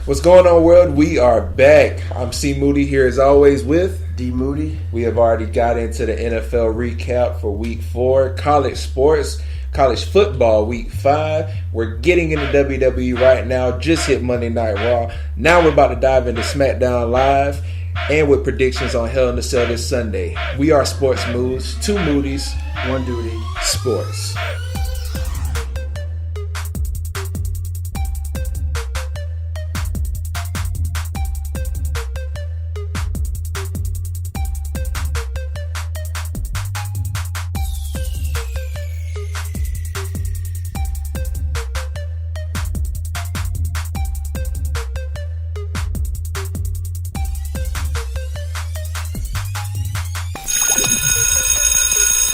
What's going on, world? We are back. I'm C Moody here as always with D Moody. We have already got into the NFL recap for week 4, college sports, college football week 5. We're getting into WWE right now. Just hit Monday Night Raw. Now we're about to dive into Smackdown Live and with predictions on Hell in a Cell this Sunday. We are Sports Moves, 2 Moodies, 1 duty. Sports.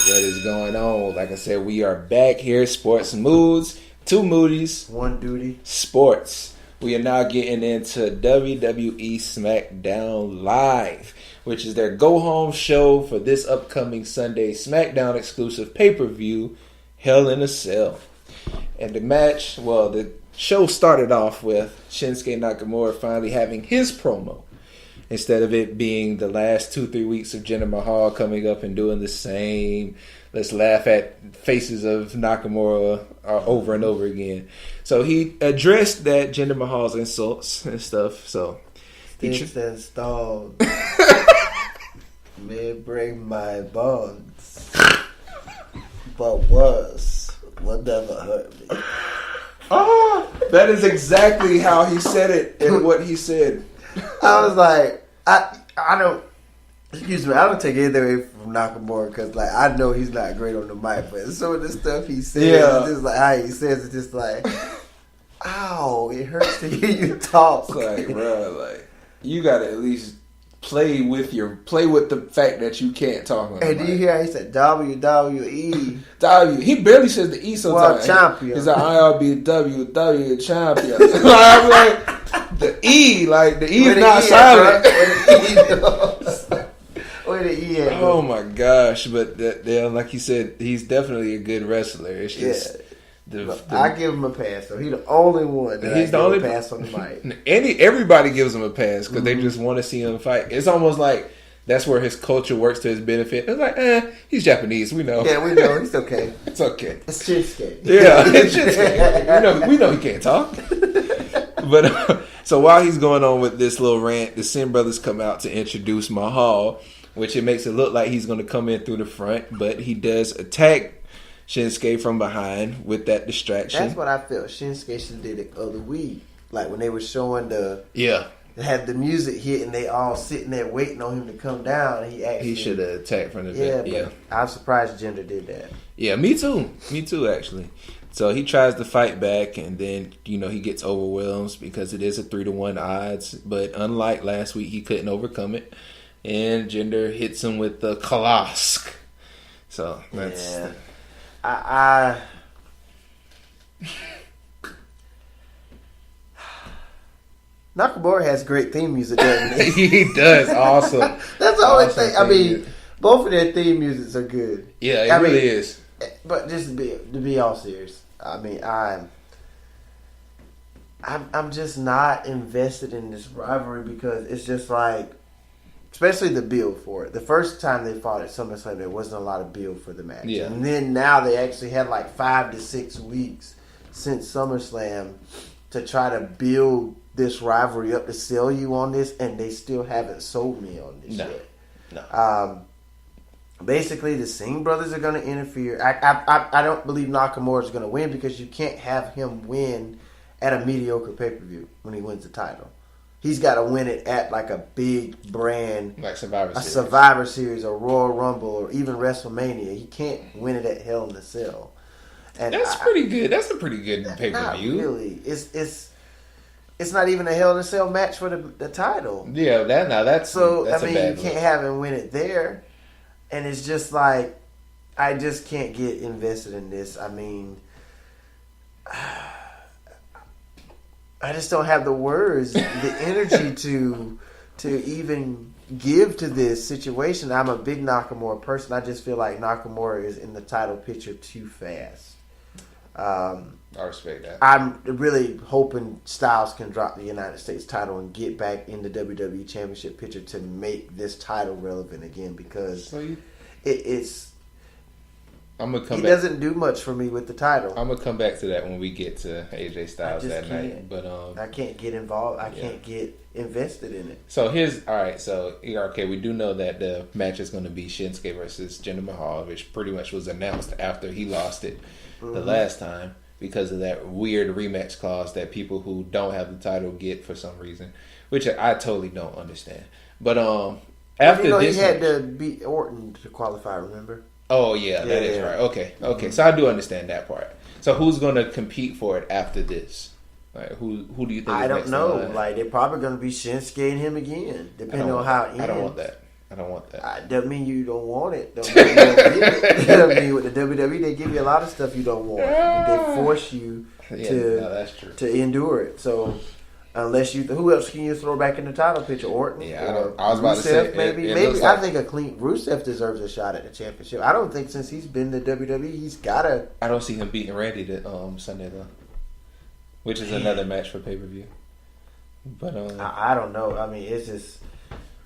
What is going on? Like I said, we are back here. Sports Moods, 2 Moodies, 1 duty. Sports. We are now getting into WWE Smackdown Live, which is their go-home show for this upcoming Sunday Smackdown exclusive pay-per-view, Hell in a Cell. And the match, well, the show started off with Shinsuke Nakamura finally having his promo, instead of it being the last 2-3 weeks of Jinder Mahal coming up and doing the same, let's laugh at faces of Nakamura over and over again. So he addressed that Jinder Mahal's insults and stuff. So Sticks and stones may bring my bones, but words will never hurt me. That is exactly how he said it and what he said. I was like, I don't take anything away from Nakamura because, like, I know he's not great on the mic, but some of the stuff he says, just like how he says it, just like, ow, it hurts to hear you talk. It's like, bro, like, you gotta at least play with the fact that you can't talk on the And mic. do you hear how he said WWE? He barely says the E sometimes. World champion. He's like, I'll be WWE champion. I'm like, the E, like, the E is not silent. Where the E at? Oh my gosh! But like you said, he's definitely a good wrestler. It's just I give him a pass. So he's the only one that he's the only pass on the mic. Everybody gives him a pass because they just want to see him fight. It's almost like that's where his culture works to his benefit. It's like, he's Japanese. We know. Yeah, we know. He's okay. It's okay. It's Shinsuke. Yeah, it's Shinsuke. We know he can't talk. But so while he's going on with this little rant, the Sin Brothers come out to introduce Mahal, which it makes it look like he's going to come in through the front, but he does attack Shinsuke from behind with that distraction. That's what I felt Shinsuke should have did the other week. Like when they were showing they had the music hit and they all sitting there waiting on him to come down. And he should have attacked from the but I'm surprised Jinder did that. Yeah, me too actually. So he tries to fight back, and then he gets overwhelmed because it is a 3-1 odds. But unlike last week, he couldn't overcome it, and Jinder hits him with the Kalask. So that's Nakamura has great theme music, doesn't he? He does. Awesome. That's the only thing. I mean, both of their theme musics are good. Yeah, it really is. But just to be all serious, I mean, I'm just not invested in this rivalry because it's just like, especially the build for it. The first time they fought at SummerSlam, there wasn't a lot of build for the match. Yeah. And then now they actually had like 5 to 6 weeks since SummerSlam to try to build this rivalry up to sell you on this, and they still haven't sold me on this yet. No. Basically, the Singh brothers are going to interfere. I don't believe Nakamura is going to win because you can't have him win at a mediocre pay-per-view when he wins the title. He's got to win it at like a big brand, like Survivor Series. A Survivor Series, a Royal Rumble, or even WrestleMania. He can't win it at Hell in a Cell. And that's pretty good. That's a pretty good pay-per-view. Not really. It's not even a Hell in a Cell match for the title. Yeah, that's I bad mean, you can't have him win it there. And it's just like, I just can't get invested in this. I mean, I just don't have the words, the energy to even give to this situation. I'm a big Nakamura person. I just feel like Nakamura is in the title picture too fast. I respect that. I'm really hoping Styles can drop the United States title and get back in the WWE Championship picture to make this title relevant again, because it's. I'm gonna come. He doesn't do much for me with the title. I'm gonna come back to that when we get to AJ Styles that night. But I can't get involved. I can't get invested in it. So okay, we do know that the match is going to be Shinsuke versus Jinder Mahal, which pretty much was announced after he lost it the last time because of that weird rematch clause that people who don't have the title get for some reason, which I totally don't understand. But after this, he had to beat Orton to qualify. Remember? Oh yeah, that is right. Okay. So I do understand that part. So who's going to compete for it after this? Like who do you think? I don't know. Like they're probably going to be Shinsuke and him again, depending on how it ends. I don't want that. Doesn't mean you don't want it. Don't mean you don't get it. I mean, with the WWE, they give you a lot of stuff you don't want. They force you to endure it. So unless who else can you throw back in the title picture? Orton? Yeah, I was about to say maybe. I think Rusev deserves a shot at the championship. I don't think since he's been to WWE, he's gotta. I don't see him beating Randy Sunday though, which is another match for pay-per-view. But I don't know. I mean, it's just.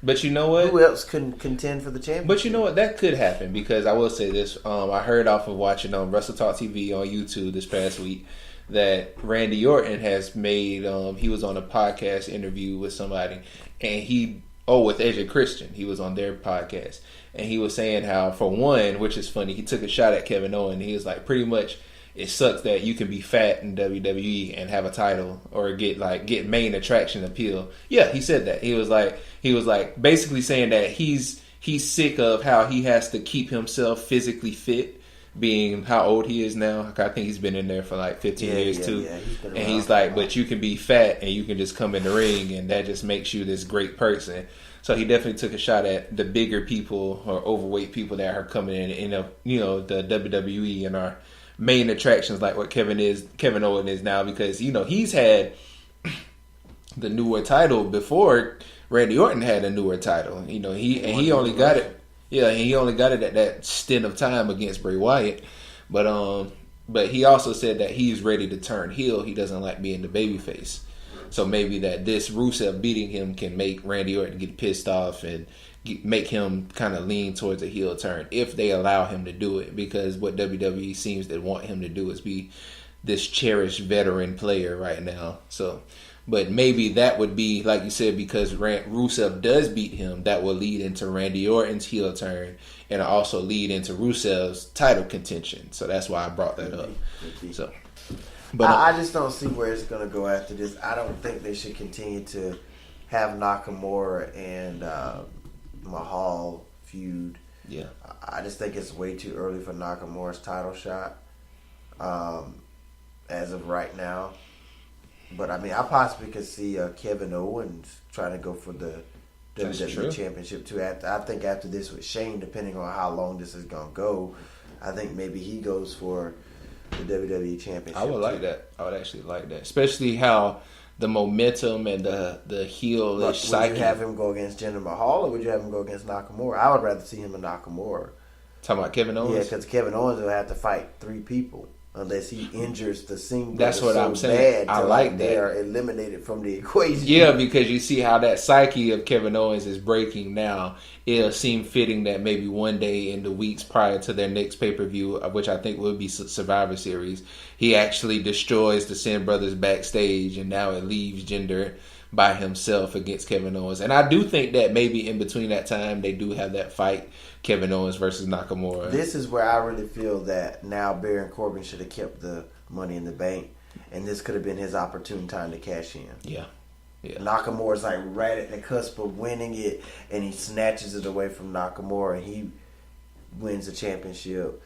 But you know what? Who else can contend for the championship? But you know what? That could happen because I will say this. I heard off of watching Wrestle Talk TV on YouTube this past week that Randy Orton has made. He was on a podcast interview with somebody, and with Edge and Christian. He was on their podcast, and he was saying how, for one, which is funny, he took a shot at Kevin Owens. He was like, pretty much, it sucks that you can be fat in WWE and have a title or get main attraction appeal. Yeah, he said that. He was like basically saying that he's sick of how he has to keep himself physically fit, being how old he is now. I think he's been in there for like 15 years too. Yeah, and he's like, but you can be fat and you can just come in the ring and that just makes you this great person. So he definitely took a shot at the bigger people or overweight people that are coming in the WWE and are main attractions like what Kevin Owens is now, because he's had the newer title before Randy Orton had a newer title. He only got it. Yeah, he only got it at that stint of time against Bray Wyatt. But he also said that he's ready to turn heel. He doesn't like being the babyface. So maybe that this Rusev beating him can make Randy Orton get pissed off and make him kind of lean towards a heel turn if they allow him to do it. Because what WWE seems to want him to do is be this cherished veteran player right now. So, but maybe that would be, like you said, because Rusev does beat him, that will lead into Randy Orton's heel turn and also lead into Rusev's title contention. So that's why I brought that up. So, but I just don't see where it's going to go after this. I don't think they should continue to have Nakamura and Mahal feud. Yeah, I just think it's way too early for Nakamura's title shot as of right now. But I mean, I possibly could see Kevin Owens trying to go for the WWE Championship too. I think after this with Shane, depending on how long this is gonna go, I think maybe he goes for the WWE Championship. I would like that. I would actually like that, especially how the momentum and the heel-ish psyche. Would you have him go against Jinder Mahal, or would you have him go against Nakamura? I would rather see him and Nakamura. Talking about Kevin Owens? Yeah, because Kevin Owens will have to fight 3 people unless he injures the single. That's what I'm saying. I like that. They are eliminated from the equation. Yeah, because you see how that psyche of Kevin Owens is breaking now. It'll seem fitting that maybe one day in the weeks prior to their next pay-per-view, which I think will be Survivor Series, he actually destroys the Sin Brothers backstage, and now it leaves Jinder by himself against Kevin Owens. And I do think that maybe in between that time, they do have that fight, Kevin Owens versus Nakamura. This is where I really feel that now Baron Corbin should have kept the Money in the Bank, and this could have been his opportune time to cash in. Yeah. Nakamura's like right at the cusp of winning it, and he snatches it away from Nakamura, and he wins the championship.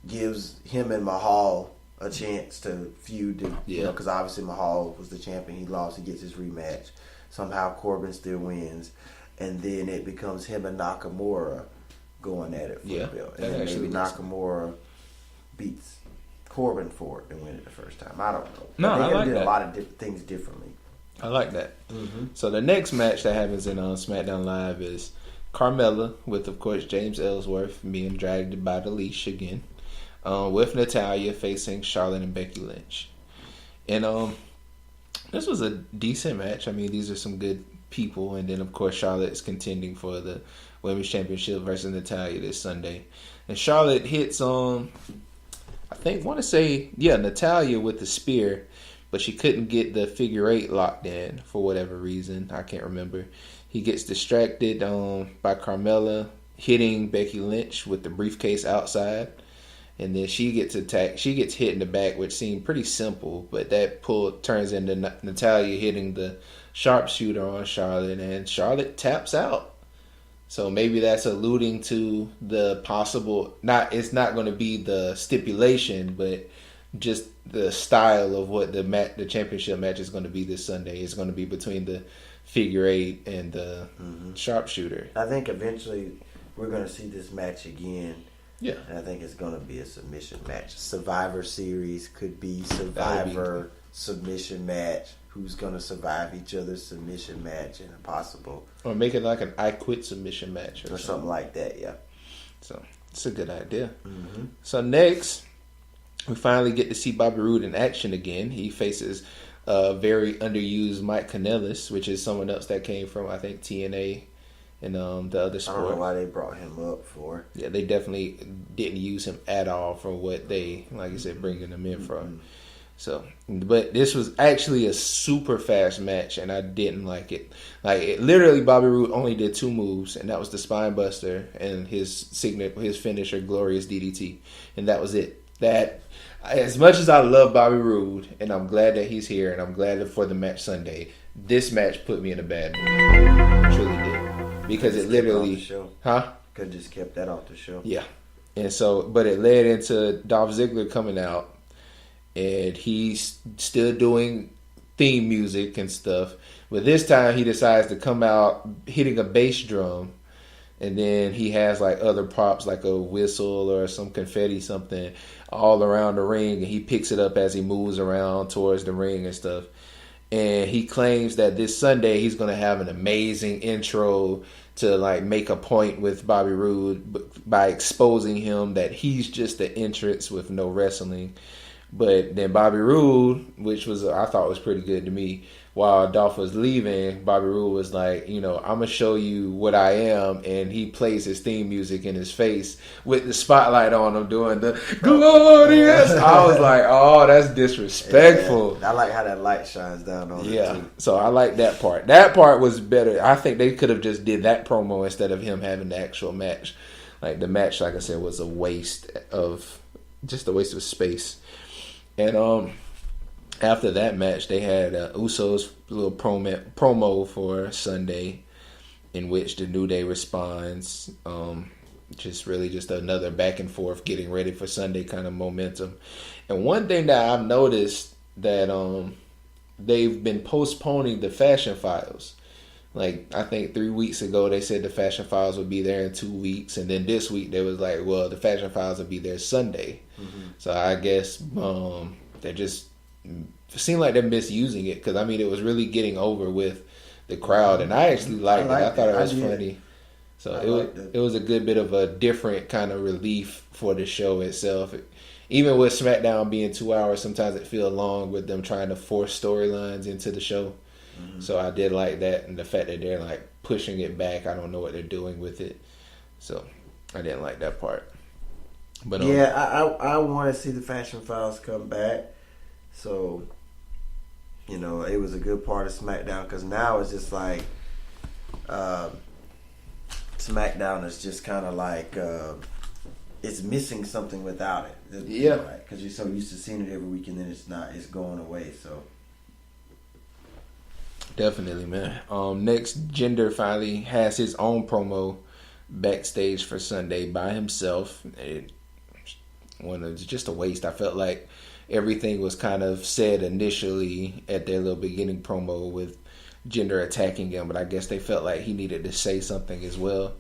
Gives him and Mahal a chance to feud. Because obviously Mahal was the champion. He lost. He gets his rematch. Somehow Corbin still wins, and then it becomes him and Nakamura going at it for the belt. And then maybe Nakamura beats Corbin for it and win it the first time. I don't know. No, I like did that. A lot of things differently. I like that. Mm-hmm. So the next match that happens in Smackdown Live is Carmella with, of course, James Ellsworth being dragged by the leash again. with Natalya facing Charlotte and Becky Lynch. And this was a decent match. I mean, these are some good people. And then, of course, Charlotte is contending for the Women's Championship versus Natalya this Sunday. And Charlotte hits Natalya with the spear, but she couldn't get the figure 8 locked in for whatever reason. I can't remember. He gets distracted by Carmella hitting Becky Lynch with the briefcase outside. And then she gets attacked. She gets hit in the back, which seemed pretty simple, but that pull turns into Natalya hitting the sharpshooter on Charlotte, and Charlotte taps out. So maybe that's alluding to the possible. It's not going to be the stipulation, but just the style of what the championship match is going to be this Sunday. It's going to be between the figure 8 and the sharpshooter. I think eventually we're going to see this match again. Yeah. And I think it's going to be a submission match. Survivor Series could be Survivor submission match. Who's going to survive each other's submission match and a possible... Or make it like an I Quit submission match. Or something like that, yeah. So, it's a good idea. Mm-hmm. So, next, we finally get to see Bobby Roode in action again. He faces very underused Mike Kanellis, which is someone else that came from, I think, TNA. And the other sport. I don't know why they brought him up for. Yeah, they definitely didn't use him at all for what they, like I said, bringing him in from. So, but this was actually a super fast match, and I didn't like it. Literally, Bobby Roode only did 2 moves, and that was the spine buster and his finisher, Glorious DDT, and that was it. That, as much as I love Bobby Roode, and I'm glad that he's here, and I'm glad for the match Sunday, this match put me in a bad mood. It truly did. Because it literally... Could have just kept that off the show. Yeah. And so, but it led into Dolph Ziggler coming out, and he's still doing theme music and stuff. But this time he decides to come out hitting a bass drum, and then he has like other props like a whistle or some confetti something all around the ring, and he picks it up as he moves around towards the ring and stuff. And he claims that this Sunday he's going to have an amazing intro to like make a point with Bobby Roode by exposing him that he's just the entrance with no wrestling. But then Bobby Roode, which was I thought was pretty good to me, while Dolph was leaving, Bobby Roode was like, I'm going to show you what I am. And he plays his theme music in his face with the spotlight on him doing the glorious. I was like, oh, that's disrespectful. Yeah, I like how that light shines down on it, too. So I like that part. That part was better. I think they could have just did that promo instead of him having the actual match. Like the match, like I said, was a waste of space. And after that match, they had Usos' little promo for Sunday, in which the New Day responds. Just another back and forth, getting ready for Sunday kind of momentum. And one thing that I've noticed that they've been postponing the Fashion Files. Like, I think 3 weeks ago, they said the Fashion Files would be there in 2 weeks. And then this week, they was like, well, the Fashion Files will be there Sunday. Mm-hmm. So I guess they just seem like they're misusing it. Because, I mean, it was really getting over with the crowd. And I actually liked it. I thought it was funny. So it was a good bit of a different kind of relief for the show itself. Even with Smackdown being 2 hours, sometimes it feels long with them trying to force storylines into the show. Mm-hmm. So I did like that, and the fact that they're like pushing it back. I don't know what they're doing with it, so I didn't like that part. But I want to see the Fashion Files come back. So it was a good part of SmackDown, because now it's just like SmackDown is just kind of like it's missing something without it. Yeah, because you're so used to seeing it every week, and then it's going away. So. Definitely, man. Next, Jinder finally has his own promo backstage for Sunday by himself. It was just a waste. I felt like everything was kind of said initially at their little beginning promo with Jinder attacking him, but I guess they felt like he needed to say something as well,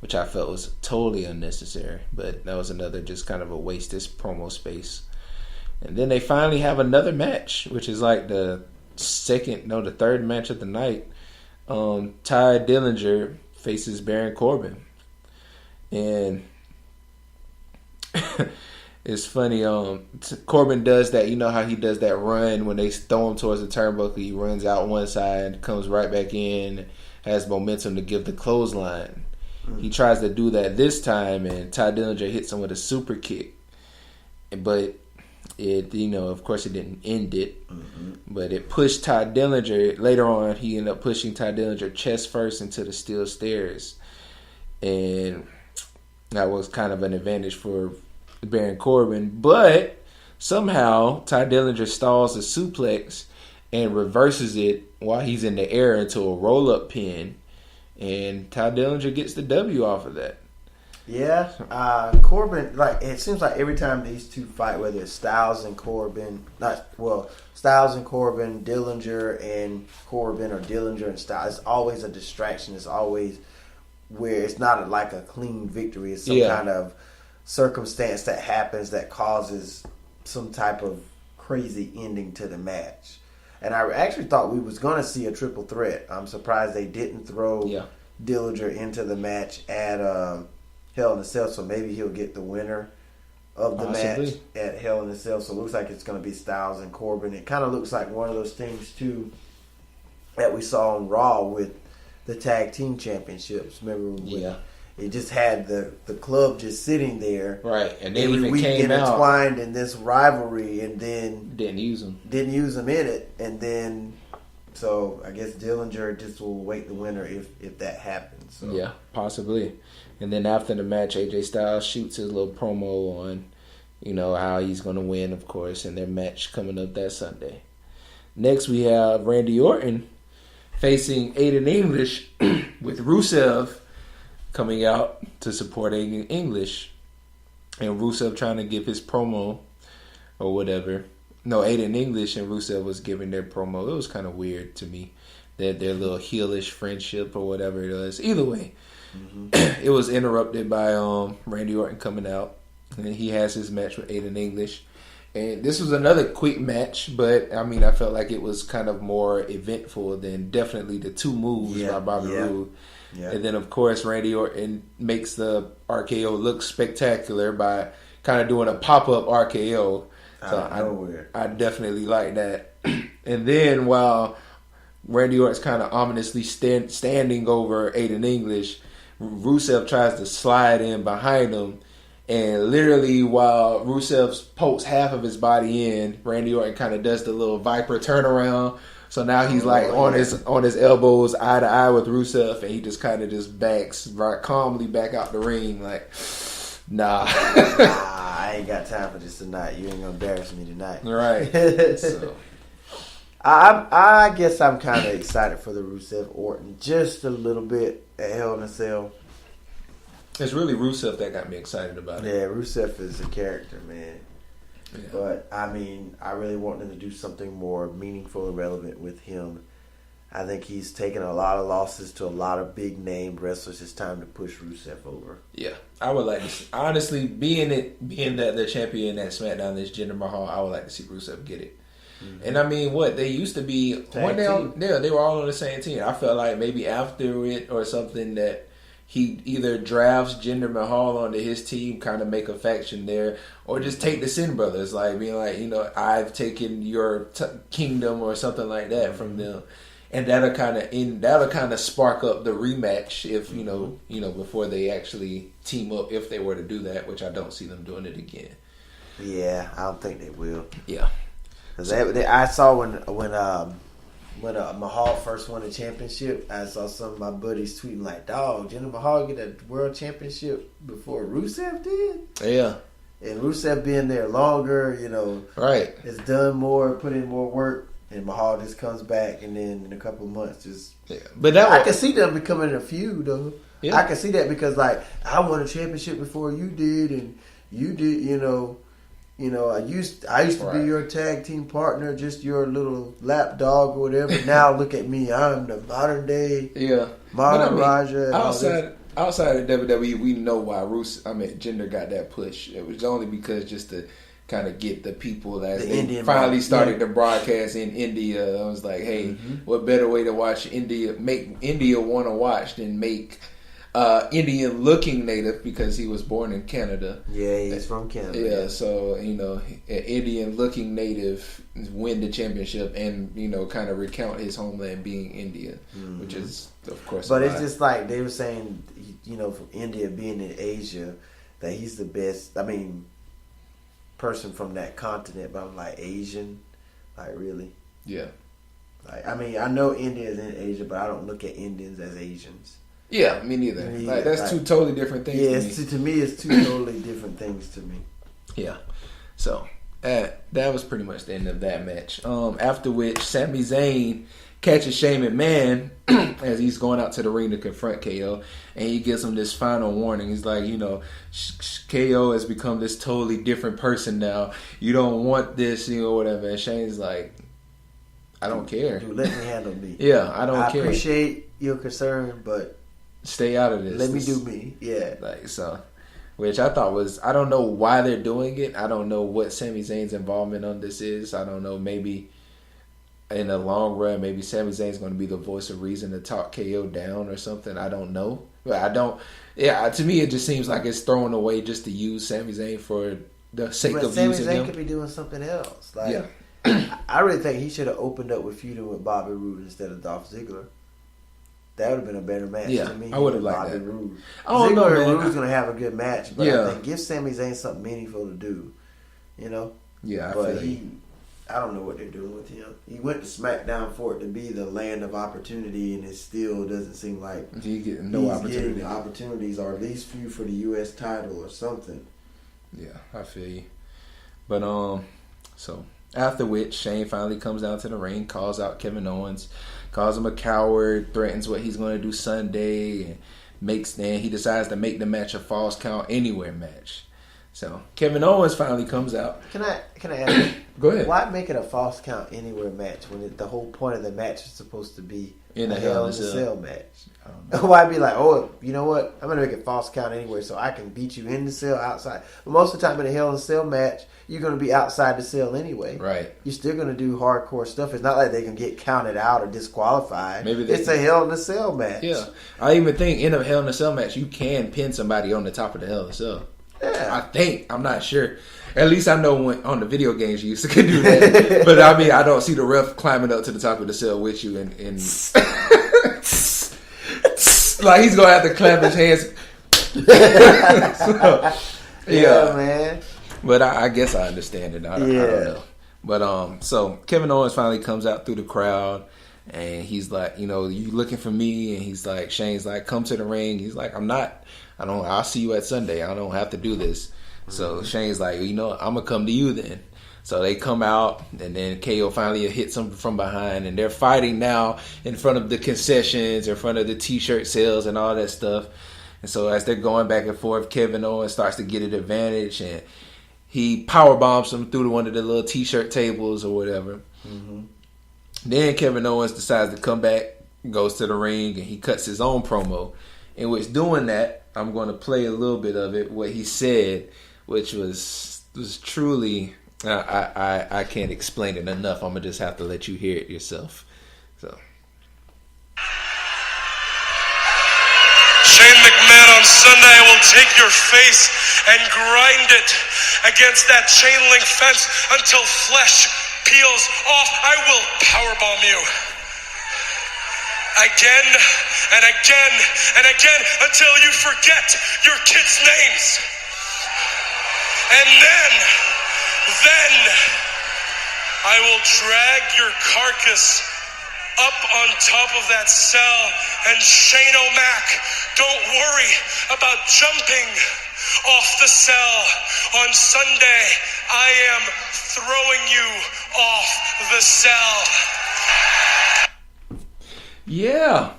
which I felt was totally unnecessary. But that was another just kind of a wasted promo space. And then they finally have another match, which is like the third match of the night. Ty Dillinger faces Baron Corbin, and It's funny. Corbin does that. You know how he does that run when they throw him towards the turnbuckle. He runs out one side, comes right back in, has momentum to give the clothesline. He tries to do that this time, and Ty Dillinger hits him with a super kick. But it, of course, it didn't end it. Mm-hmm. But it pushed Ty Dillinger. Later on, he ended up pushing Ty Dillinger chest first into the steel stairs, and that was kind of an advantage for Baron Corbin. But somehow Ty Dillinger stalls a suplex and reverses it while he's in the air into a roll-up pin. And Ty Dillinger gets the W off of that. Yeah, Corbin, it seems like every time these two fight, whether it's Styles and Corbin, Dillinger and Corbin, or Dillinger and Styles, it's always a distraction. It's always where it's not like a clean victory. It's some kind of circumstance that happens that causes some type of crazy ending to the match. And I actually thought we was going to see a triple threat. I'm surprised they didn't throw Dillinger into the match at Hell in a Cell, so maybe he'll get the winner of the match at Hell in a Cell. So it looks like it's going to be Styles and Corbin. It kind of looks like one of those things, too, that we saw on Raw with the Tag Team Championships. Remember when it just had the club just sitting there. Right, and they every even week came intertwined in this rivalry, and then didn't use them in it. And then, so I guess Dillinger just will await the winner if that happens. So. Yeah, possibly. And then after the match, AJ Styles shoots his little promo on, how he's going to win, of course, and their match coming up that Sunday. Next, we have Randy Orton facing Aiden English with Rusev coming out to support Aiden English. And Rusev trying to give his promo or whatever. No, Aiden English and Rusev was giving their promo. It was kind of weird to me. Their little heelish friendship or whatever it was. Either way, it was interrupted by Randy Orton coming out. And he has his match with Aiden English. And this was another quick match, but I felt like it was kind of more eventful than definitely the two moves by Bobby Roode. Yeah. And then, of course, Randy Orton makes the RKO look spectacular by kind of doing a pop-up RKO. So I definitely like that. And then while Randy Orton's kind of ominously standing over Aiden English, Rusev tries to slide in behind him. And literally while Rusev pokes half of his body in, Randy Orton kind of does the little Viper turnaround. So now he's on his elbows, eye to eye with Rusev, and he just kind of just backs right calmly back out the ring, like, nah. I ain't got time for this tonight. You ain't gonna embarrass me tonight. Right. So. I guess I'm kind of excited for the Rusev Orton just a little bit at Hell in a Cell. It's really Rusev that got me excited about it. Yeah, Rusev is a character, man. Yeah. But, I really want them to do something more meaningful and relevant with him. I think he's taken a lot of losses to a lot of big-name wrestlers. It's time to push Rusev over. Yeah, I would like to see, honestly, being that the champion at SmackDown is Jinder Mahal, I would like to see Rusev get it. Mm-hmm. And they used to be one day, they were all on the same team. I felt like maybe after it or something that he either drafts Jinder Mahal onto his team, kind of make a faction there, or just take the Sin Brothers, like being like, I've taken your kingdom or something like that from them, and that'll kind of spark up the rematch if before they actually team up, if they were to do that, which I don't see them doing it again. Yeah, I don't think they will. Yeah, because I saw when Mahal first won the championship, I saw some of my buddies tweeting like, dog, Jinder Mahal get a world championship before Rusev did? Yeah. And Rusev being there longer, right, has done more, put in more work, and Mahal just comes back, and then in a couple of months just... Yeah. But I can see them becoming a feud, though. Yeah. I can see that because, I won a championship before you did, and you did, I used to be your tag team partner, just your little lap dog or whatever. Now look at me, I'm the modern day Maharaja. Outside of WWE, we know why Jinder got that push. It was only because just to kind of get the people as they finally started the broadcast in India. I was like, hey, what better way to watch India, make India want to watch than make Indian-looking native because he was born in Canada. Yeah, he's from Canada. Yeah, so an Indian-looking native win the championship and kind of recount his homeland being India, which is of course. But it's just like they were saying, from India being in Asia, that he's the best. I mean, person from that continent, but I'm like Asian, like really. Yeah. Like I mean, I know India is in Asia, but I don't look at Indians as Asians. Yeah, me neither. That's two totally different things. Yeah, to me, it's two totally different things to me. Yeah. So that was pretty much the end of that match. After which, Sami Zayn catches Shane McMahon as he's going out to the ring to confront KO, and he gives him this final warning. He's like, KO has become this totally different person now. You don't want this, whatever. And Shane's like, I don't care. Dude, let me handle me. Yeah, I don't care. I appreciate your concern, but stay out of this. Let me do me. Yeah. Which I thought was, I don't know why they're doing it. I don't know what Sami Zayn's involvement on this is. I don't know. Maybe in the long run, maybe Sami Zayn's going to be the voice of reason to talk KO down or something. I don't know. But I don't. Yeah, to me, it just seems like it's thrown away just to use Sami Zayn for the sake of Sami using Zayn him. Could be doing something else. Yeah. I really think he should have opened up with feuding with Bobby Roode instead of Dolph Ziggler. That would have been a better match to me. I would have liked that. Roode. Oh, Ziggler and Roode's going to have a good match, but yeah. I think give Sami Zayn something meaningful to do. Yeah, but I don't know what they're doing with him. He went to SmackDown for it to be the land of opportunity, and it still doesn't seem like he's getting getting opportunities, or at least few for the U.S. title or something. Yeah, I feel you. But so after which Shane finally comes down to the ring, calls out Kevin Owens, calls him a coward, threatens what he's going to do Sunday, and he decides to make the match a Falls Count Anywhere match. So Kevin Owens finally comes out. Can I ask? Go ahead. Why make it a Falls Count Anywhere match when the whole point of the match is supposed to be in a a Hell in a Cell match? Why be like, you know what? I'm going to make it Falls Count Anywhere so I can beat you in the cell outside. But most of the time in a Hell in a Cell match, you're going to be outside the cell anyway. Right. You're still going to do hardcore stuff. It's not like they can get counted out or disqualified. Maybe it's a Hell in a Cell match. Yeah. I even think in a Hell in a Cell match, you can pin somebody on the top of the Hell in a Cell. Yeah. I think. I'm not sure. At least I know when on the video games you used to do that. But I mean, I don't see the ref climbing up to the top of the cell with you and like he's gonna have to clap his hands. Yeah, man. But I guess I understand it. I don't know. But so Kevin Owens finally comes out through the crowd, and he's like, you looking for me? And he's like, Shane's like, come to the ring. He's like, I'll see you at Sunday. I don't have to do this. So Shane's like, I'm gonna come to you then. So they come out, and then KO finally hits him from behind, and they're fighting now in front of the concessions, in front of the T-shirt sales and all that stuff. And so as they're going back and forth, Kevin Owens starts to get an advantage, and he power bombs him through one of the little T-shirt tables or whatever. Mm-hmm. Then Kevin Owens decides to come back, goes to the ring, and he cuts his own promo. In which doing that, I'm going to play a little bit of it, what he said, which was truly... I can't explain it enough. I'm going to just have to let you hear it yourself. So. Shane McMahon on Sunday will take your face and grind it against that chain link fence until flesh peels off. I will powerbomb you. Again and again and again until you forget your kids' names. And then I will drag your carcass up on top of that cell, and Shane O'Mac, don't worry about jumping off the cell. On Sunday, I am throwing you off the cell. Yeah.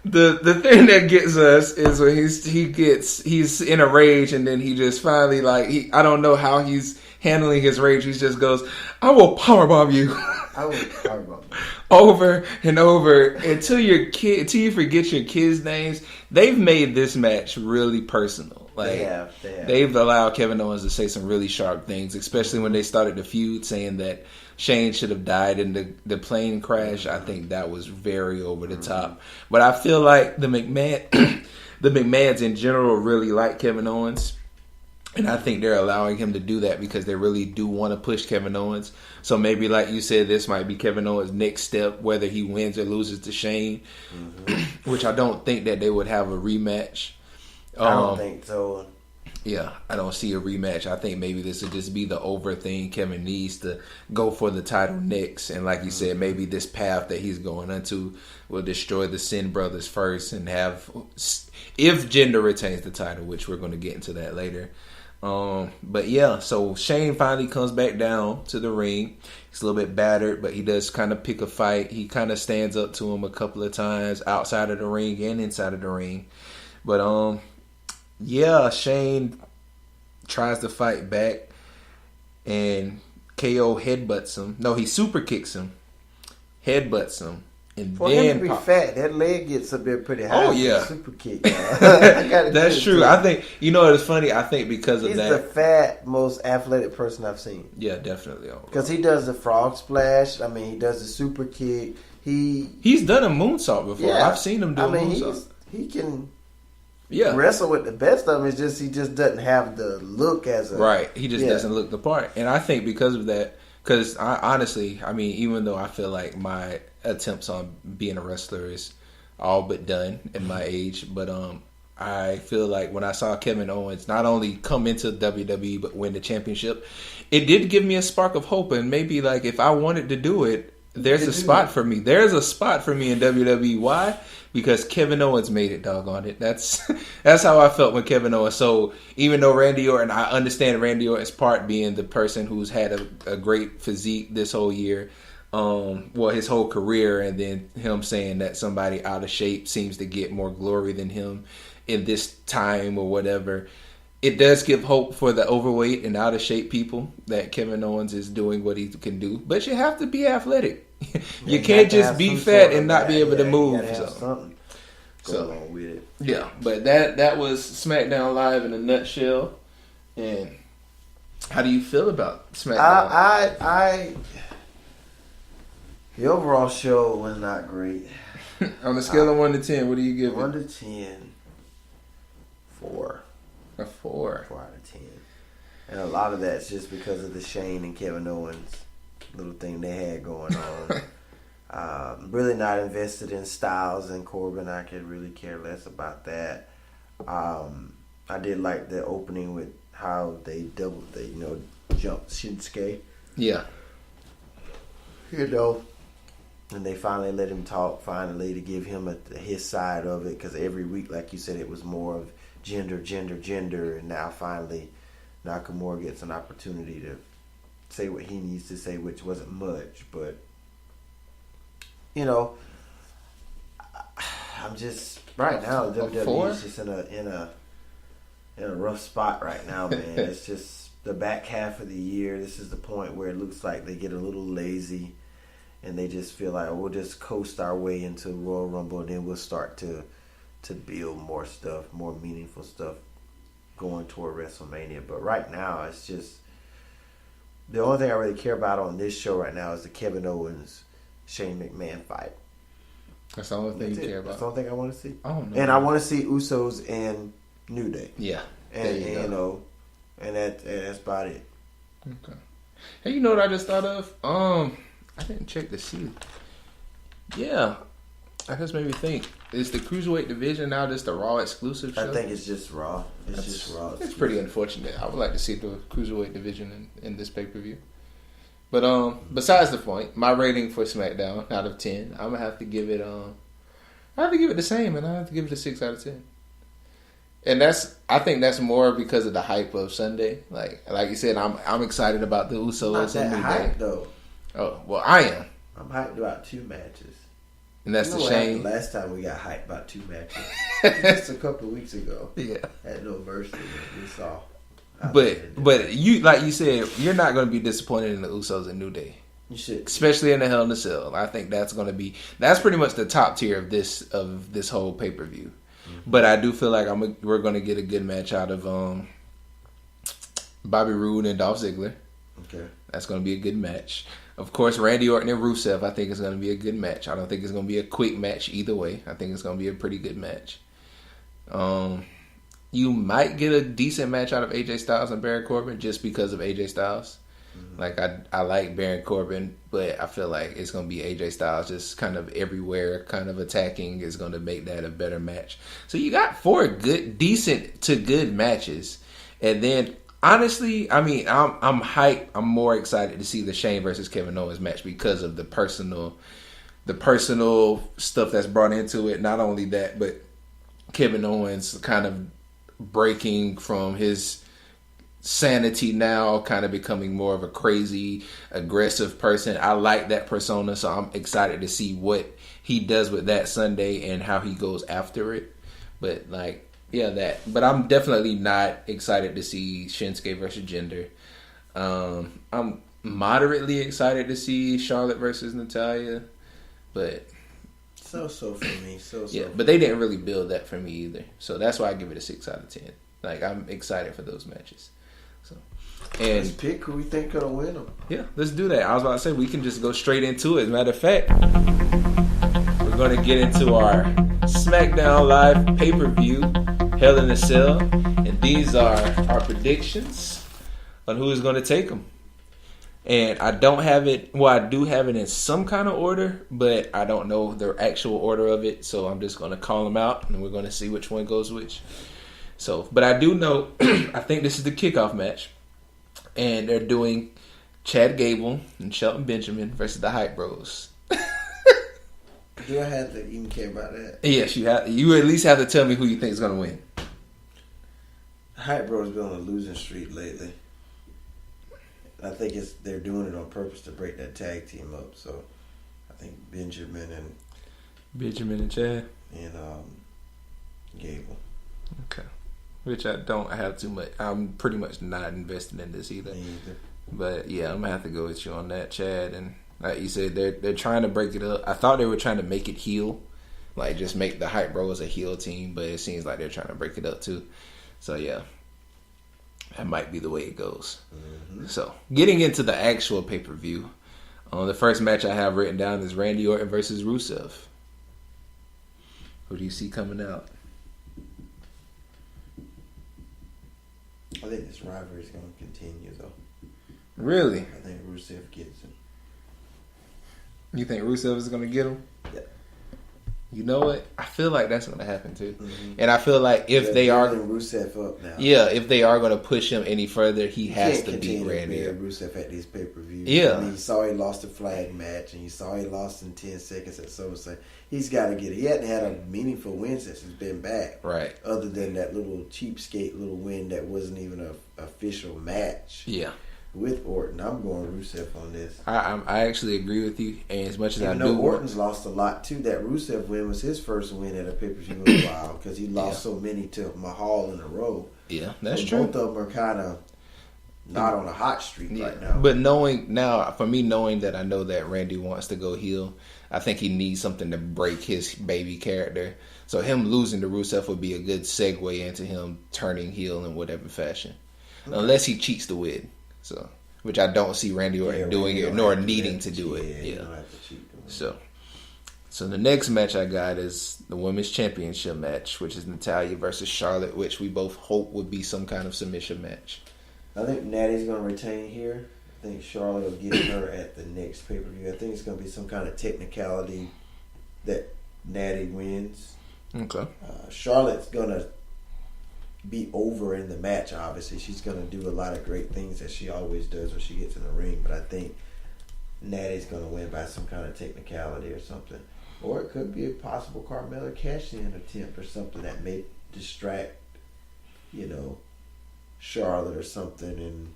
The thing that gets us is when he's in a rage, and then he just finally I don't know how he's handling his rage. He just goes, I will powerbomb you. I will powerbomb you. Over and over until you forget your kids' names. They've made this match really personal. They have. They've allowed Kevin Owens to say some really sharp things, especially when they started the feud, saying that Shane should have died in the plane crash. I think that was very over the top. But I feel like the McMahons in general really like Kevin Owens. And I think they're allowing him to do that because they really do want to push Kevin Owens. So maybe, like you said, this might be Kevin Owens' next step, whether he wins or loses to Shane, which I don't think that they would have a rematch. I don't think so. Yeah, I don't see a rematch. I think maybe this would just be the over thing. Kevin needs to go for the title next. And like you said, maybe this path that he's going into will destroy the Sin Brothers first and have, if Jinder retains the title, which we're going to get into that later. But yeah, so Shane finally comes back down to the ring. He's a little bit battered, but he does kind of pick a fight. He kind of stands up to him a couple of times outside of the ring and inside of the ring. But yeah, Shane tries to fight back and KO headbutts him. No, he super kicks him, headbutts him. And for then him to be fat, that leg gets up there pretty high. Oh yeah, super kick. That's true. I think it's funny. I think because of that, he's the fat, most athletic person I've seen. Yeah, definitely. Because he does the frog splash. I mean, he does the super kick. He's done a moonsault before. Yeah. I've seen him do a moonsault. He can wrestle with the best of them. It's just he just doesn't have the look as a right. He just doesn't look the part. And I think because of that, because honestly, I mean, even though I feel like my attempts on being a wrestler is all but done at my age, but I feel like when I saw Kevin Owens not only come into WWE but win the championship, it did give me a spark of hope. And maybe like if I wanted to do it, there's a spot for me. There's a spot for me in WWE. Why? Because Kevin Owens made it, doggone it. That's how I felt when Kevin Owens. So even though Randy Orton, I understand Randy Orton's part being the person who's had a great physique this whole year, his whole career, and then him saying that somebody out of shape seems to get more glory than him in this time or whatever. It does give hope for the overweight and out of shape people that Kevin Owens is doing what he can do, but you have to be athletic. You can't just be fat and not be able to move. You have something going on with it. Yeah, but that was SmackDown Live in a nutshell. And how do you feel about SmackDown? The overall show was not great. On a scale of 1 to 10, what do you give it? 1 to 10, 4. A 4. 4 out of 10. And a lot of that's just because of the Shane and Kevin Owens little thing they had going on. Really not invested in Styles and Corbin. I could really care less about that. I did like the opening with how they jumped Shinsuke. Yeah. And they finally let him talk, to give him his side of it, because every week, like you said, it was more of gender, and now finally Nakamura gets an opportunity to say what he needs to say, which wasn't much, but I'm just right now WWE is just in a rough spot right now, man. It's just the back half of the year. This is the point where it looks like they get a little lazy and they just feel like we'll just coast our way into Royal Rumble, and then we'll start to build more stuff, more meaningful stuff going toward WrestleMania. But right now, it's just the only thing I really care about on this show right now is the Kevin Owens Shane McMahon fight. That's the only thing you care about. That's the only thing I want to see. Oh no! And I want to see Usos and New Day. Yeah, and that's about it. Okay. Hey, you know what I just thought of? I didn't check to see. Yeah, that just made me think. Is the Cruiserweight division now just a Raw exclusive show? I think it's just Raw. It's Raw. It's pretty unfortunate. I would like to see the Cruiserweight division in this pay-per-view. But besides the point, my rating for SmackDown out of 10, I'm gonna have to give it the same, and I have to give it a 6 out of 10. And I think that's more because of the hype of Sunday. Like you said, I'm excited about the Usos. Not that hype though. Oh well, I am. I'm hyped about 2 matches. And that's the shame. Last time we got hyped about 2 matches, just a couple of weeks ago. Yeah, at No Mercy, we saw. But you, like you said, you're not going to be disappointed in the Usos and New Day. You should, especially in the Hell in a Cell. I think that's pretty much the top tier of this whole pay per view. Mm-hmm. But I do feel like we're going to get a good match out of Bobby Roode and Dolph Ziggler. Okay. That's going to be a good match. Of course, Randy Orton and Rusev, I think it's going to be a good match. I don't think it's going to be a quick match either way. I think it's going to be a pretty good match. You might get a decent match out of AJ Styles and Baron Corbin just because of AJ Styles. Mm-hmm. Like, I like Baron Corbin, but I feel like it's going to be AJ Styles just kind of everywhere, kind of attacking is going to make that a better match. So you got 4 decent to good matches. And then, honestly, I mean, I'm hyped. I'm more excited to see the Shane versus Kevin Owens match because of the personal stuff that's brought into it. Not only that, but Kevin Owens kind of breaking from his sanity now, kind of becoming more of a crazy, aggressive person. I like that persona, so I'm excited to see what he does with that Sunday and how he goes after it. But like, yeah, that. But I'm definitely not excited to see Shinsuke versus Jinder. I'm moderately excited to see Charlotte versus Natalya, but so for me. Yeah, but they didn't really build that for me either. So that's why I give it a 6 out of 10. Like, I'm excited for those matches. So, and let's pick who we think gonna win them. Yeah, let's do that. I was about to say we can just go straight into it. As a matter of fact, we're gonna get into our Smackdown Live pay-per-view, Hell in a Cell, and these are our predictions on who is going to take them. And I don't have it. Well, I do have it in some kind of order, but I don't know the actual order of it. So I'm just going to call them out, and we're going to see which one goes which. So, but I do know. I think this is the kickoff match, and they're doing Chad Gable and Shelton Benjamin versus the Hype Bros. Do I have to even care about that? Yes, you have. You at least have to tell me who you think is going to win. Hype Bros been on a losing streak lately. I think they're doing it on purpose to break that tag team up. So I think Benjamin and Chad and Gable. Okay, which I don't have too much. I'm pretty much not invested in this either. Me either. But yeah, I'm gonna have to go with you on that, Chad. And like you said, they're trying to break it up. I thought they were trying to make it heel, like just make the Hype Bros a heel team. But it seems like they're trying to break it up too. So yeah. That might be the way it goes. Mm-hmm. So, getting into the actual pay-per-view, the first match I have written down is Randy Orton versus Rusev. Who do you see coming out? I think this rivalry is going to continue, though. Really? I think Rusev gets him. You think Rusev is going to get him? Yeah. You know what? I feel like that's going to happen too. Mm-hmm. And I feel like if they are Rusev up now. Yeah, if they are going to push him any further, he has to beat Randy. Rusev at these pay-per-views. Yeah. I mean, you saw he lost a flag match, and you saw he lost in 10 seconds at SummerSlam. He's got to get it. He hadn't had a meaningful win since he's been back. Right. Other than that little cheapskate little win that wasn't even an official match. Yeah. With Orton, I'm going Rusev on this. I actually agree with you, and as much as I know Orton's lost a lot too. That Rusev win was his first win at a pay-per-view in a while because he lost so many to Mahal in a row. Yeah, that's true. Both of them are kind of not on a hot streak right now. But knowing that I know that Randy wants to go heel, I think he needs something to break his baby character. So him losing to Rusev would be a good segue into him turning heel in whatever fashion, unless he cheats the win. So, which I don't see Randy Orton doing it nor needing to do it. Yeah. So the next match I got is the Women's Championship match, which is Natalya versus Charlotte, which we both hope would be some kind of submission match. I think Natty's going to retain here. I think Charlotte will get her at the next pay-per-view. I think it's going to be some kind of technicality that Natty wins. Okay. Charlotte's going to be over in the match, obviously. She's going to do a lot of great things that she always does when she gets in the ring, but I think Natty's going to win by some kind of technicality or something. Or it could be a possible Carmella cash-in attempt or something that may distract, Charlotte or something, and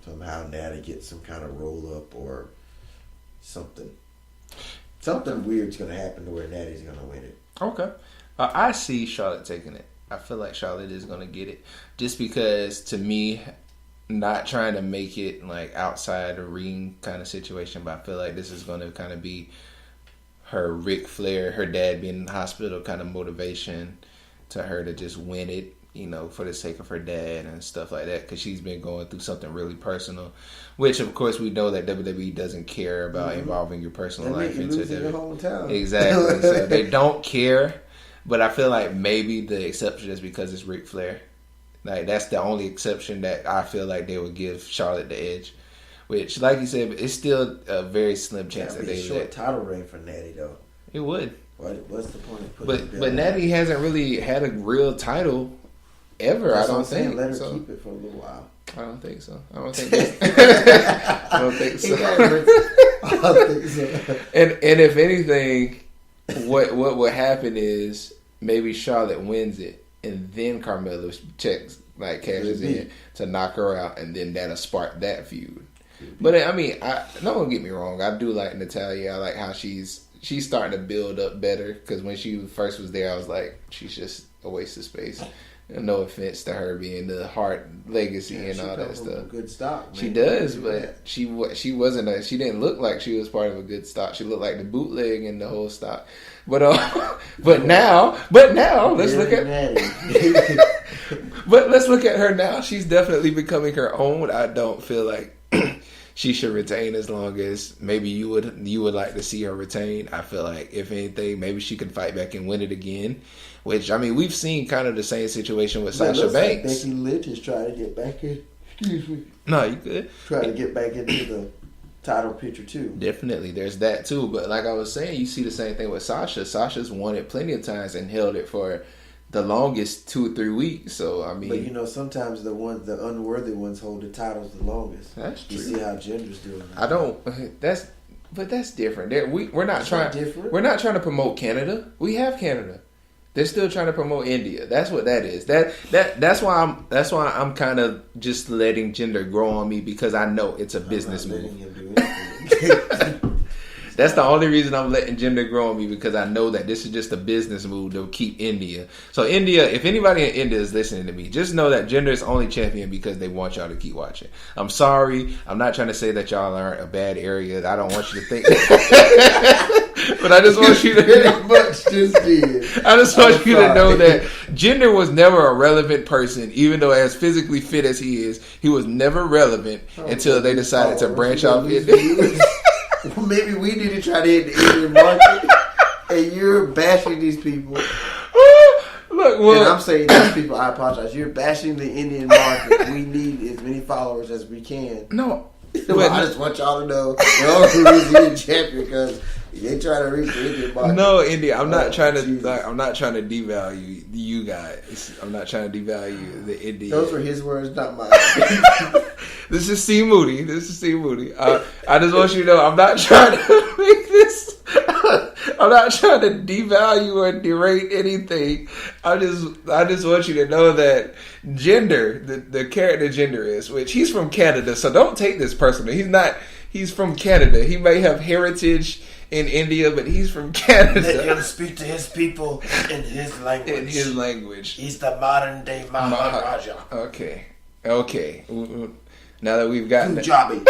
somehow Natty gets some kind of roll-up or something. Something weird's going to happen to where Natty's going to win it. Okay. I see Charlotte taking it. I feel like Charlotte is going to get it. Just because, to me, not trying to make it like outside the ring kind of situation, but I feel like this is going to kind of be her Ric Flair, her dad being in the hospital kind of motivation to her to just win it. for the sake of her dad and stuff like that, because she's been going through something really personal, which of course we know that WWE doesn't care about involving your personal life into your hometown. Exactly. So they don't care, but I feel like maybe the exception is because it's Ric Flair. Like, that's the only exception that I feel like they would give Charlotte the edge. Which, like you said, it's still a very slim chance that they short title reign for Natty though. It would. What's the point of putting? But Natty hasn't really had a real title ever. I don't think. Let her keep it for a little while. I don't think so. I don't think so. I don't think so. And if anything, what would happen is maybe Charlotte wins it, and then Carmella cashes in to knock her out, and then that'll spark that feud. But I mean, don't get me wrong. I do like Natalya. I like how she's starting to build up better, because when she first was there, I was like, she's just a waste of space. And no offense to her being the Hart legacy and all that stuff. A good stock. Man. She does, but she wasn't. She didn't look like she was part of a good stock. She looked like the bootleg and the whole stock. But now let's look at. But let's look at her now. She's definitely becoming her own. I don't feel like she should retain as long as maybe you would like to see her retain. I feel like, if anything, maybe she could fight back and win it again. Which, I mean, we've seen kind of the same situation with Sasha Banks. Becky Lynch is trying to get back in. Excuse me. No, you good. Trying to get back into the title picture too. Definitely, there's that too. But like I was saying, you see the same thing with Sasha. Sasha's won it plenty of times and held it for the longest 2 or 3 weeks. So I mean, but sometimes the unworthy ones hold the titles the longest. That's true. You see how Jinder's doing. That's different. We're not trying to promote Canada. We have Canada. They're still trying to promote India. That's what that is. That's why I'm kind of just letting Jinder grow on me, because I know it's a business move. That's the only reason I'm letting Jinder grow on me, because I know that this is just a business move to keep India. So India, if anybody in India is listening to me, just know that Jinder is only champion because they want y'all to keep watching. I'm sorry. I'm not trying to say that y'all aren't a bad area. I don't want you to think but I just want you to know that Jinder was never a relevant person, even though as physically fit as he is, he was never relevant until they decided to branch off India. Well, maybe we need to try to hit the Indian market, and you're bashing these people. Look, well, and I'm saying these people, I apologize. You're bashing the Indian market. We need as many followers as we can. No. Well, I just want y'all to know the only reason he's champion, because they try to reach the Indian market. No, India. I'm not trying to devalue you guys. I'm not trying to devalue the Indian. Those were his words, not mine. This is C Moody. I just want you to know, I'm not trying to make this. I'm not trying to devalue or derate anything. I just want you to know that Jinder, the character Jinder is, which he's from Canada, so don't take this personally. He's from Canada. He may have heritage in India, but he's from Canada. Let him speak to his people in his language. He's the modern day Maharaja. Okay. Now that we've gotten Punjabi.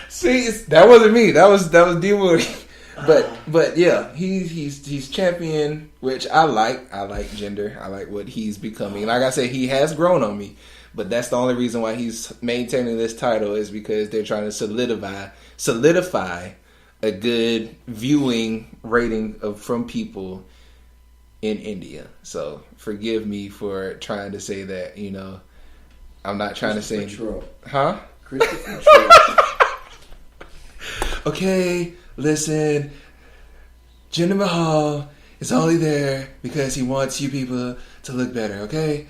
See, that wasn't me. That was D Moody. But yeah, he's champion, which I like. I like Jinder. I like what he's becoming. Like I said, he has grown on me. But that's the only reason why he's maintaining this title, is because they're trying to solidify a good viewing rating from people in India. So forgive me for trying to say that. I'm not trying to say, huh? Christopher Trump. Okay, listen. Jinder Mahal is only there because he wants you people to look better. Okay.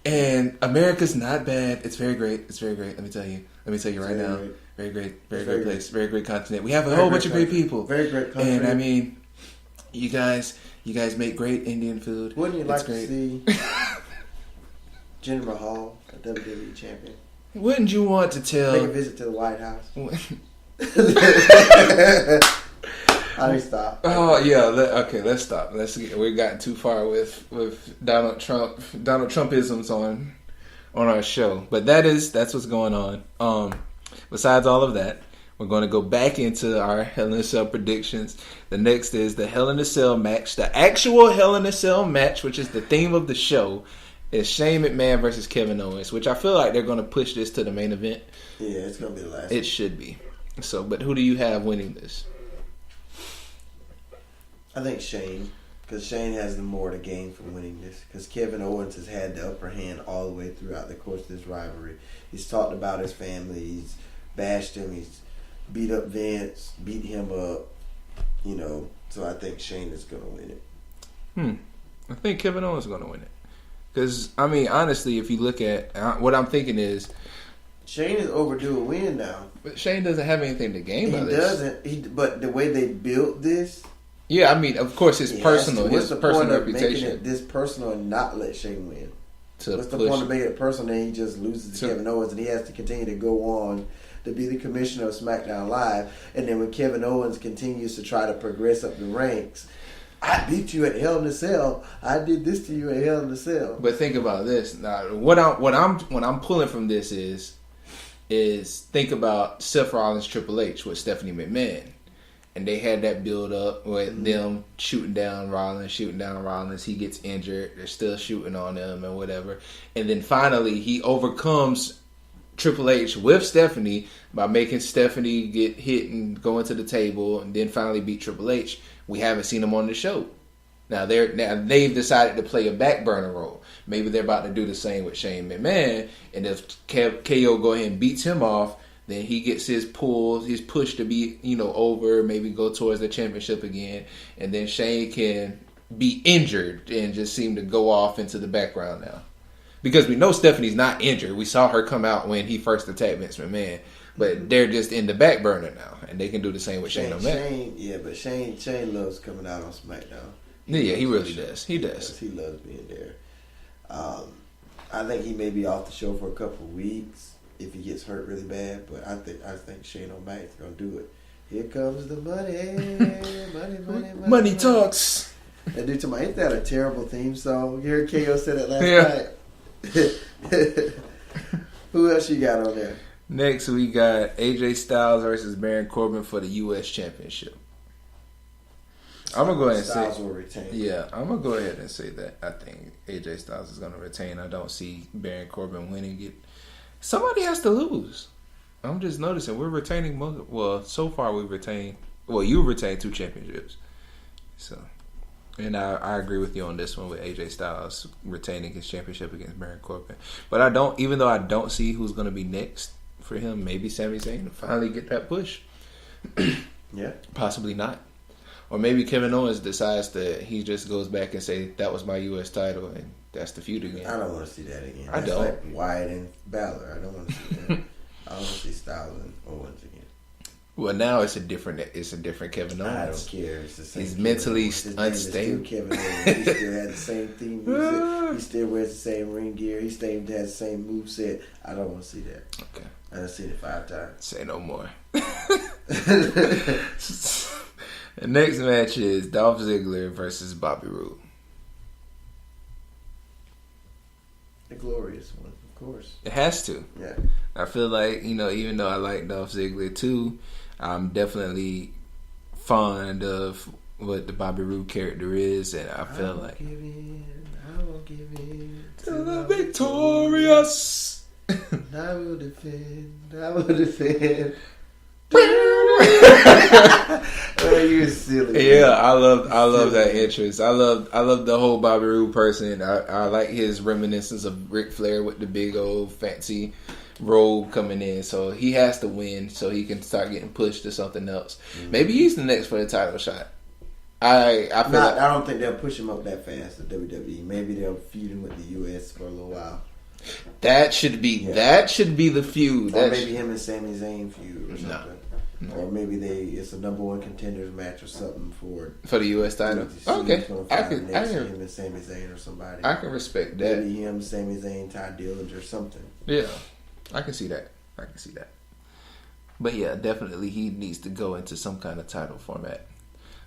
And America's not bad. It's very great. Let me tell you right now. Very great. Very great place. Very great continent. We have a whole bunch of great people. Very great country. And I mean, you guys make great Indian food. Wouldn't you like to see Jinder Mahal, a WWE champion? Wouldn't you want to tell? Make a visit to the White House. I mean, stop. Oh yeah. Okay, let's stop. We've gotten too far with Donald Trumpisms on our show, but that's what's going on. Besides all of that, We're going to go back into our Hell in a Cell predictions. The next is the Hell in a Cell match. The actual Hell in a Cell match, which is the theme of the show, is Shane McMahon versus Kevin Owens, which I feel like they're going to push this to the main event. Yeah, it's going to be the last. It should be. So, but who do you have winning this? I think Shane, because Shane has the more to gain from winning this. Because Kevin Owens has had the upper hand all the way throughout the course of this rivalry. He's talked about his family. He's bashed him. He's beat up Vince, beat him up. You know, so I think Shane is going to win it. I think Kevin Owens is going to win it. Because, I mean, honestly, if you look at what I'm thinking is, Shane is overdue a win now. But Shane doesn't have anything to gain by this. He doesn't. But the way they built this. Yeah, I mean, of course, his personal reputation. Making it this personal and not let Shane win? What's the point of making it personal and he just loses to Kevin Owens and he has to continue to go on to be the commissioner of SmackDown Live, and then when Kevin Owens continues to try to progress up the ranks, I beat you at Hell in a Cell. I did this to you at Hell in a Cell. But think about this. Now, what I'm pulling from this is think about Seth Rollins Triple H with Stephanie McMahon, and they had that build up with them shooting down Rollins. He gets injured. They're still shooting on him and whatever, and then finally he overcomes Triple H with Stephanie by making Stephanie get hit and go into the table, and then finally beat Triple H. We haven't seen them on the show. Now they've decided to play a back burner role. Maybe they're about to do the same with Shane McMahon, and if KO go ahead and beats him off, then he gets his push to be over, maybe go towards the championship again, and then Shane can be injured and just seem to go off into the background now. Because we know Stephanie's not injured. We saw her come out when he first attacked Vince McMahon. But they're just in the back burner now. And they can do the same with Shane O'Mac. But Shane loves coming out on SmackDown. He really does. He does. He loves being there. I think he may be off the show for a couple of weeks if he gets hurt really bad. But I think Shane O'Mac is going to do it. Here comes the money. Money talks. And dude, ain't that a terrible theme song? You heard KO say that last night? Who else you got on there? Next, we got AJ Styles versus Baron Corbin for the U.S. Championship. I'm gonna go ahead and Styles will retain. Yeah, I'm gonna go ahead and say that I think AJ Styles is gonna retain. I don't see Baron Corbin winning it. Somebody has to lose. I'm just noticing we're retaining most. Well, so far we've retained. Well, you retained 2 championships. So. And I agree with you on this one with AJ Styles retaining his championship against Baron Corbin. But even though I don't see who's going to be next for him, maybe Sami Zayn to finally get that push. Yeah. Possibly not. Or maybe Kevin Owens decides that he just goes back and say, that was my U.S. title and that's the feud again. I don't want to see that again. I don't. Like Wyatt and Balor. I don't want to see that. I want to see Styles and Owens again. Well, now it's a different Kevin Owens. I don't care. It's the same. He's mentally unstable. Kevin Owens. He still had the same theme music. He still wears the same ring gear. He still has the same moveset. I don't want to see that. Okay. I done seen it 5 times. Say no more. The next match is Dolph Ziggler versus Bobby Roode. The glorious one, of course. It has to. Yeah. I feel like, even though I like Dolph Ziggler too, I'm definitely fond of what the Bobby Roode character is, and I feel like I won't give in to the victorious. I will defend. Oh, you're silly. Yeah, I love that entrance. I love the whole Bobby Roode person. I like his reminiscence of Ric Flair with the big old fancy robe coming in. So he has to win so he can start getting pushed to something else. Mm-hmm. Maybe he's the next for the title shot. I don't think they'll push him up that fast at WWE. Maybe they'll feud him with the US for a little while. That should be the feud. Or maybe him and Sami Zayn feud or something. No. Or maybe it's a number 1 contenders match or something for the U.S. title. Okay, I can him and Sami Zayn or somebody. I can respect that. Maybe him, Sami Zayn, Ty Dillinger or something. Yeah, I can see that. But yeah, definitely he needs to go into some kind of title format.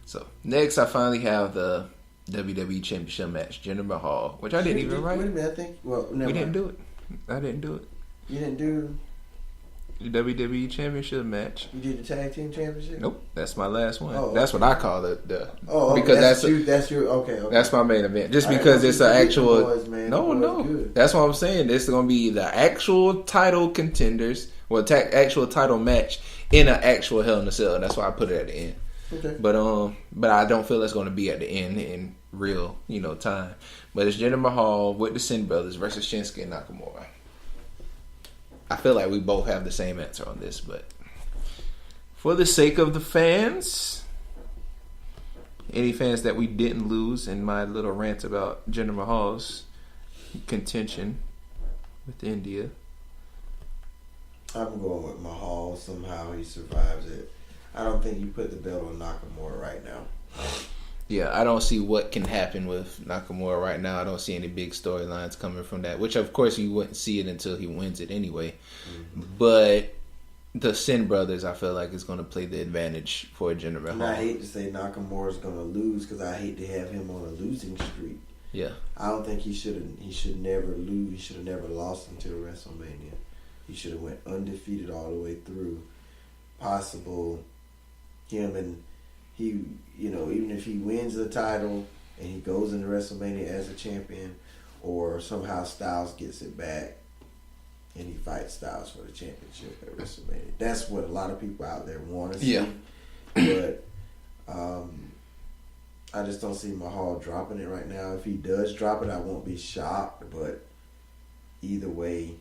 So next, I finally have the WWE Championship match, Jinder Mahal, which I didn't even write. Wait a minute, I think. Well, we didn't do it. I didn't do it. You didn't do. The WWE Championship match. You did the tag team championship? Nope, that's my last one. Oh, that's okay. what I call it. Because that's your okay. That's my main event. Just All because right, it's an actual. boys, man. No. Good. That's what I'm saying. It's going to be the actual title contenders, actual title match in an actual Hell in a Cell. That's why I put it at the end. Okay. But I don't feel it's going to be at the end in real, time. But it's Jinder Mahal with the Sin Brothers versus Shinsuke Nakamura. I feel like we both have the same answer on this, but for the sake of the fans, any fans that we didn't lose in my little rant about Jinder Mahal's contention with India, I'm going with Mahal. Somehow he survives it. I don't think you put the belt on Nakamura right now. yeah, I don't see what can happen with Nakamura right now. I don't see any big storylines coming from that, which of course you wouldn't see it until he wins it anyway. Mm-hmm. But the Sin Brothers, I feel like, is going to play the advantage for Jinder Mahal. And I hate to say Nakamura's going to lose because I hate to have him on a losing streak. Yeah, I don't think he should never lose. He should have never lost until WrestleMania. He should have went undefeated all the way through. Possible him and he, even if he wins the title and he goes into WrestleMania as a champion, or somehow Styles gets it back and he fights Styles for the championship at WrestleMania. That's what a lot of people out there want to see. Yeah. But I just don't see Mahal dropping it right now. If he does drop it, I won't be shocked. But either way,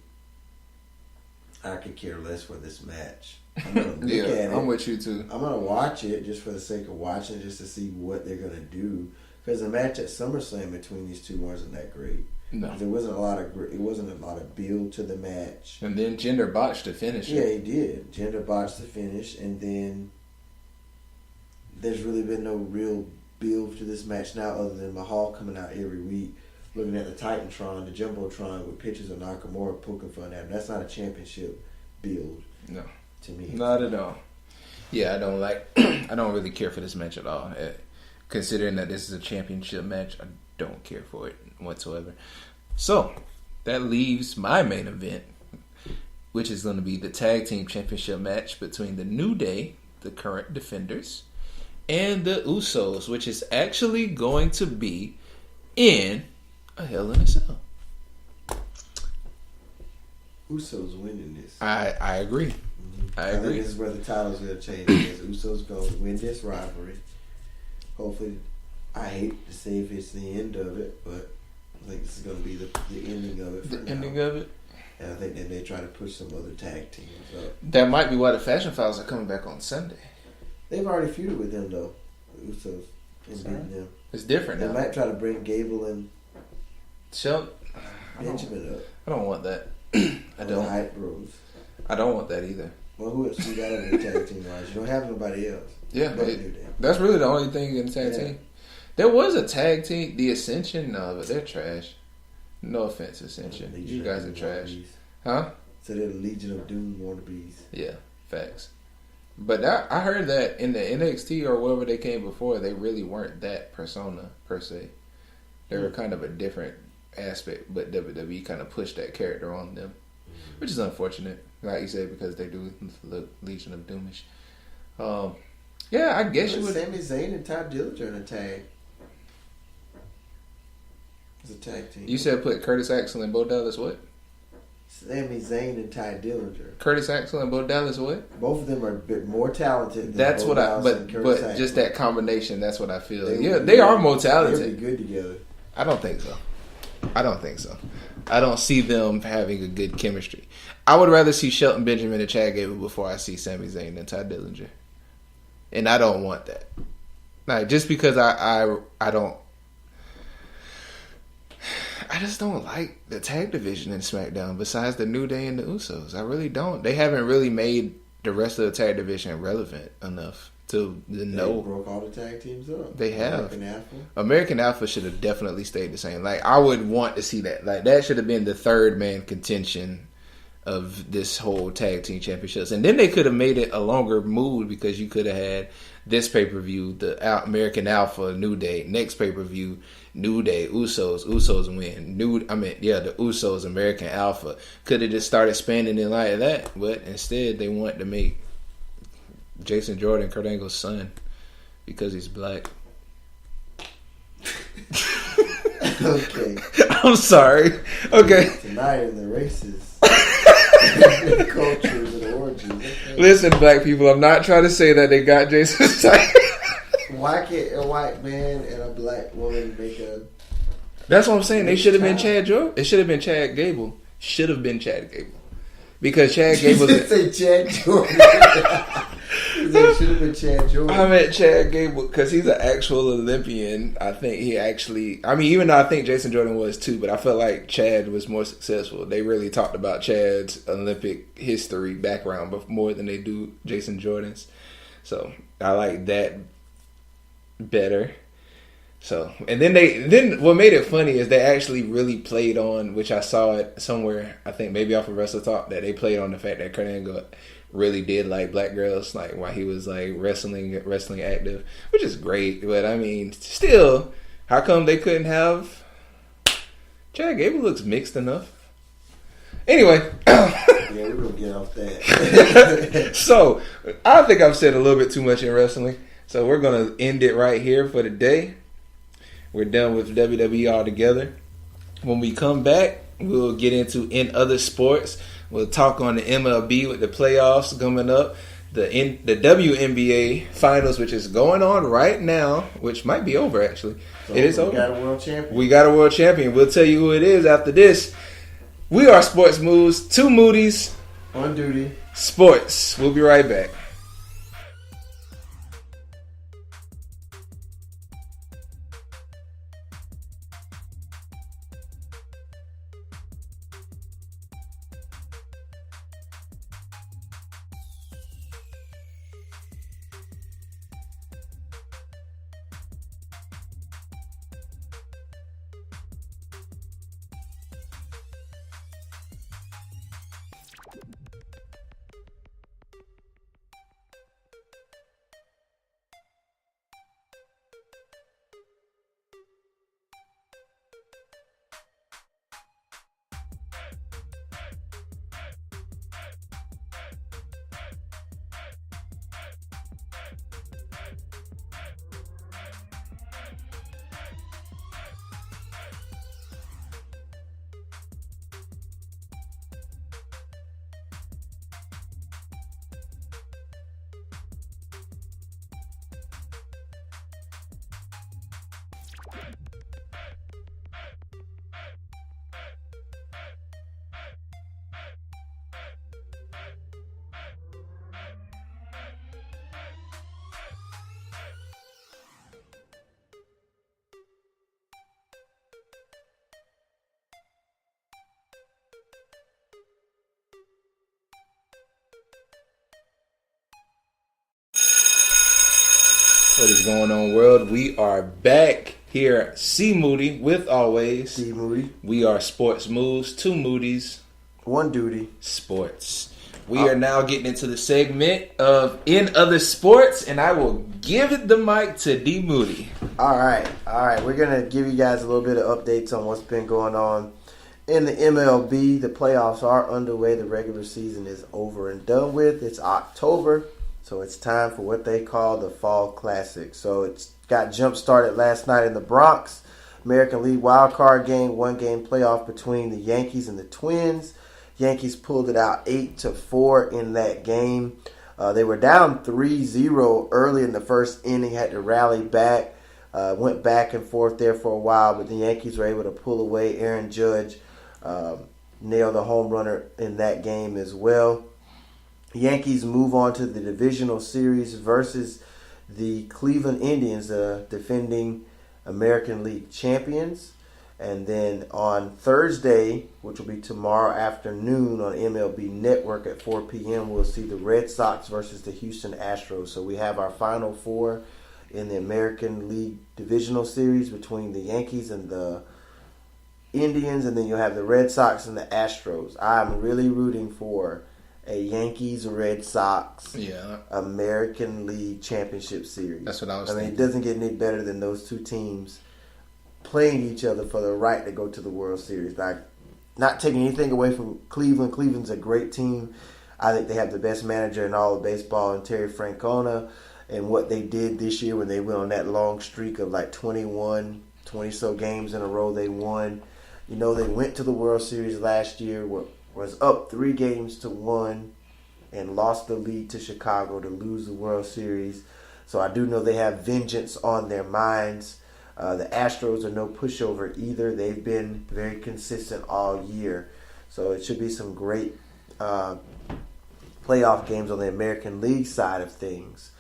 I could care less for this match. I'm gonna look at it. I'm with you too. I'm gonna watch it just for the sake of watching, just to see what they're gonna do. Because the match at SummerSlam between these two wasn't that great. No, there wasn't a lot of build to the match. And then Jinder botched the finish. Yeah, he did. Jinder botched the finish, and then there's really been no real build to this match now, other than Mahal coming out every week, looking at the Titantron, the Jumbotron with pictures of Nakamura poking fun at him. That's not a championship build. No. To me. Not at all. Yeah, I don't really care for this match at all. Considering that this is a championship match, I don't care for it whatsoever. So, that leaves my main event, which is going to be the tag team championship match between the New Day, the current defenders, and the Usos, which is actually going to be in a Hell in a Cell. Usos winning this. I agree. I agree. think this is where the title's going to change. Because Usos going to win this rivalry. Hopefully, I hate to say if it's the end of it, but I think this is going to be the ending of it for now. Ending of it? And I think they may try to push some other tag teams up. That might be why the Fashion Files are coming back on Sunday. They've already feuded with them, though. The Usos. And beaten them. It's different They now. might try to bring Gable and Benjamin up. I don't want that. I don't. The Hype Bros. I don't want that either. Well, who else you got in the tag team wise? You don't have nobody else. Yeah, that's really the only thing in the tag team. There was a tag team, the Ascension. No, but they're trash. No offense, Ascension. You guys are trash. Huh? So they're the Legion of Doom wannabes. Yeah, facts. But I heard that in the NXT or wherever they came before, they really weren't that persona per se. They were kind of a different aspect, but WWE kind of pushed that character on them, which is unfortunate, like you said, because they do look Legion of Doomish. Yeah, I guess you would. Sami Zayn and Ty Dillinger in a tag. It's a tag team. You said put Curtis Axel and Bo Dallas what? Sami Zayn and Ty Dillinger. Curtis Axel and Bo Dallas what? Both of them are a bit more talented. Than That's Bo what Dallas and Curtis Axel. just that combination. That's what I feel. They are more talented. They'd be good together. I don't think so. I don't see them having a good chemistry. I would rather see Shelton Benjamin and Chad Gable before I see Sami Zayn and Ty Dillinger. And I don't want that. Like, just because I just don't like the tag division in SmackDown besides the New Day and the Usos. I really don't. They haven't really made the rest of the tag division relevant enough to know. They broke all the tag teams up. They have. American Alpha. American Alpha should have definitely stayed the same. Like, I would want to see that. Like, that should have been the third man contention of this whole tag team championships. And then they could have made it a longer mood because you could have had This pay-per-view, the American Alpha, New Day. Next pay-per-view, New Day, Usos win. The Usos, American Alpha. Could have just started spanning it like that, but instead they want to make Jason Jordan Kurt Angle's son because he's black. Okay. I'm sorry. Okay. Tonight are the races, cultures, and origins. Okay. Listen, black people, I'm not trying to say that they got Jason's type. Why can't a white man and a black woman make a... That's what I'm saying. They should have been Chad Jordan. It should have been Chad Gable. Should have been Chad Gable. Because Chad Gable... You say Chad Jordan. It should have been Chad Jordan. I meant Chad Gable because he's an actual Olympian. I think he actually... I mean, even though I think Jason Jordan was too, but I felt like Chad was more successful. They really talked about Chad's Olympic history background more than they do Jason Jordan's. So, I like that better. So, and then what made it funny is they actually really played on, which I saw it somewhere, I think maybe off of Wrestle Talk, that they played on the fact that Kurt Angle really did like black girls, like while he was like wrestling active, which is great. But I mean, still, how come they couldn't have Chad Gable? Looks mixed enough. Anyway. Yeah, we're gonna get off that. So, I think I've said a little bit too much in wrestling. So we're gonna end it right here for the day. We're done with WWE altogether. When we come back, we'll get into in other sports. We'll talk on the MLB with the playoffs coming up. The WNBA finals, which is going on right now, which might be over actually. So it is over. We got a world champion. We got a world champion. We'll tell you who it is after this. We are Sports Moves, 2 Moody's. On duty. Sports. We'll be right back. What is going on, world? We are back here, C Moody, with always C Moody. We are Sports Moves, 2 Moody's, one duty. Sports. We are now getting into the segment of In Other Sports, and I will give the mic to D Moody. All right. We're going to give you guys a little bit of updates on what's been going on in the MLB. The playoffs are underway. The regular season is over and done with. It's October. So it's time for what they call the Fall Classic. So it's got jump-started last night in the Bronx. American League wildcard game, 1-game playoff between the Yankees and the Twins. Yankees pulled it out 8-4 in that game. They were down 3-0 early in the first inning, had to rally back. Went back and forth there for a while, but the Yankees were able to pull away. Aaron Judge nailed a home runner in that game as well. Yankees move on to the divisional series versus the Cleveland Indians, defending American League champions. And then on Thursday, which will be tomorrow afternoon on MLB Network at 4 p.m., we'll see the Red Sox versus the Houston Astros. So we have our Final Four in the American League divisional series between the Yankees and the Indians, and then you'll have the Red Sox and the Astros. I'm really rooting for a Yankees-Red Sox Yeah. American League Championship Series. That's what I was thinking. thinking. It doesn't get any better than those two teams playing each other for the right to go to the World Series. Like, not taking anything away from Cleveland. Cleveland's a great team. I think they have the best manager in all of baseball in Terry Francona. And what they did this year when they went on that long streak of like 20-so games in a row they won. You know, they went to the World Series last year, was up 3-1 and lost the lead to Chicago to lose the World Series. So I do know they have vengeance on their minds. The Astros are no pushover either. They've been very consistent all year. So it should be some great playoff games on the American League side of things.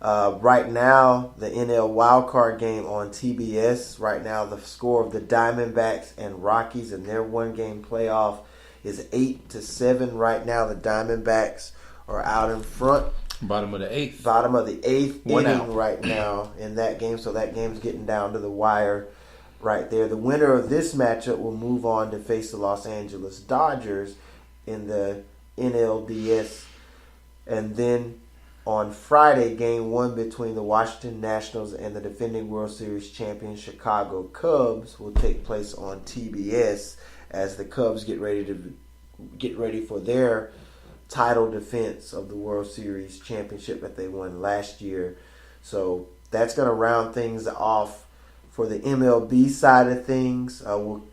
Right now, the NL wildcard game on TBS. Right now, the score of the Diamondbacks and Rockies in their one-game playoff is 8-7. Right now, the Diamondbacks are out in front. Bottom of the eighth. Bottom of the eighth One inning out right now in that game. So that game's getting down to the wire right there. The winner of this matchup will move on to face the Los Angeles Dodgers in the NLDS. And then on Friday, Game 1 between the Washington Nationals and the defending World Series champion Chicago Cubs will take place on TBS as the Cubs get ready for their title defense of the World Series championship that they won last year. So that's going to round things off for the MLB side of things.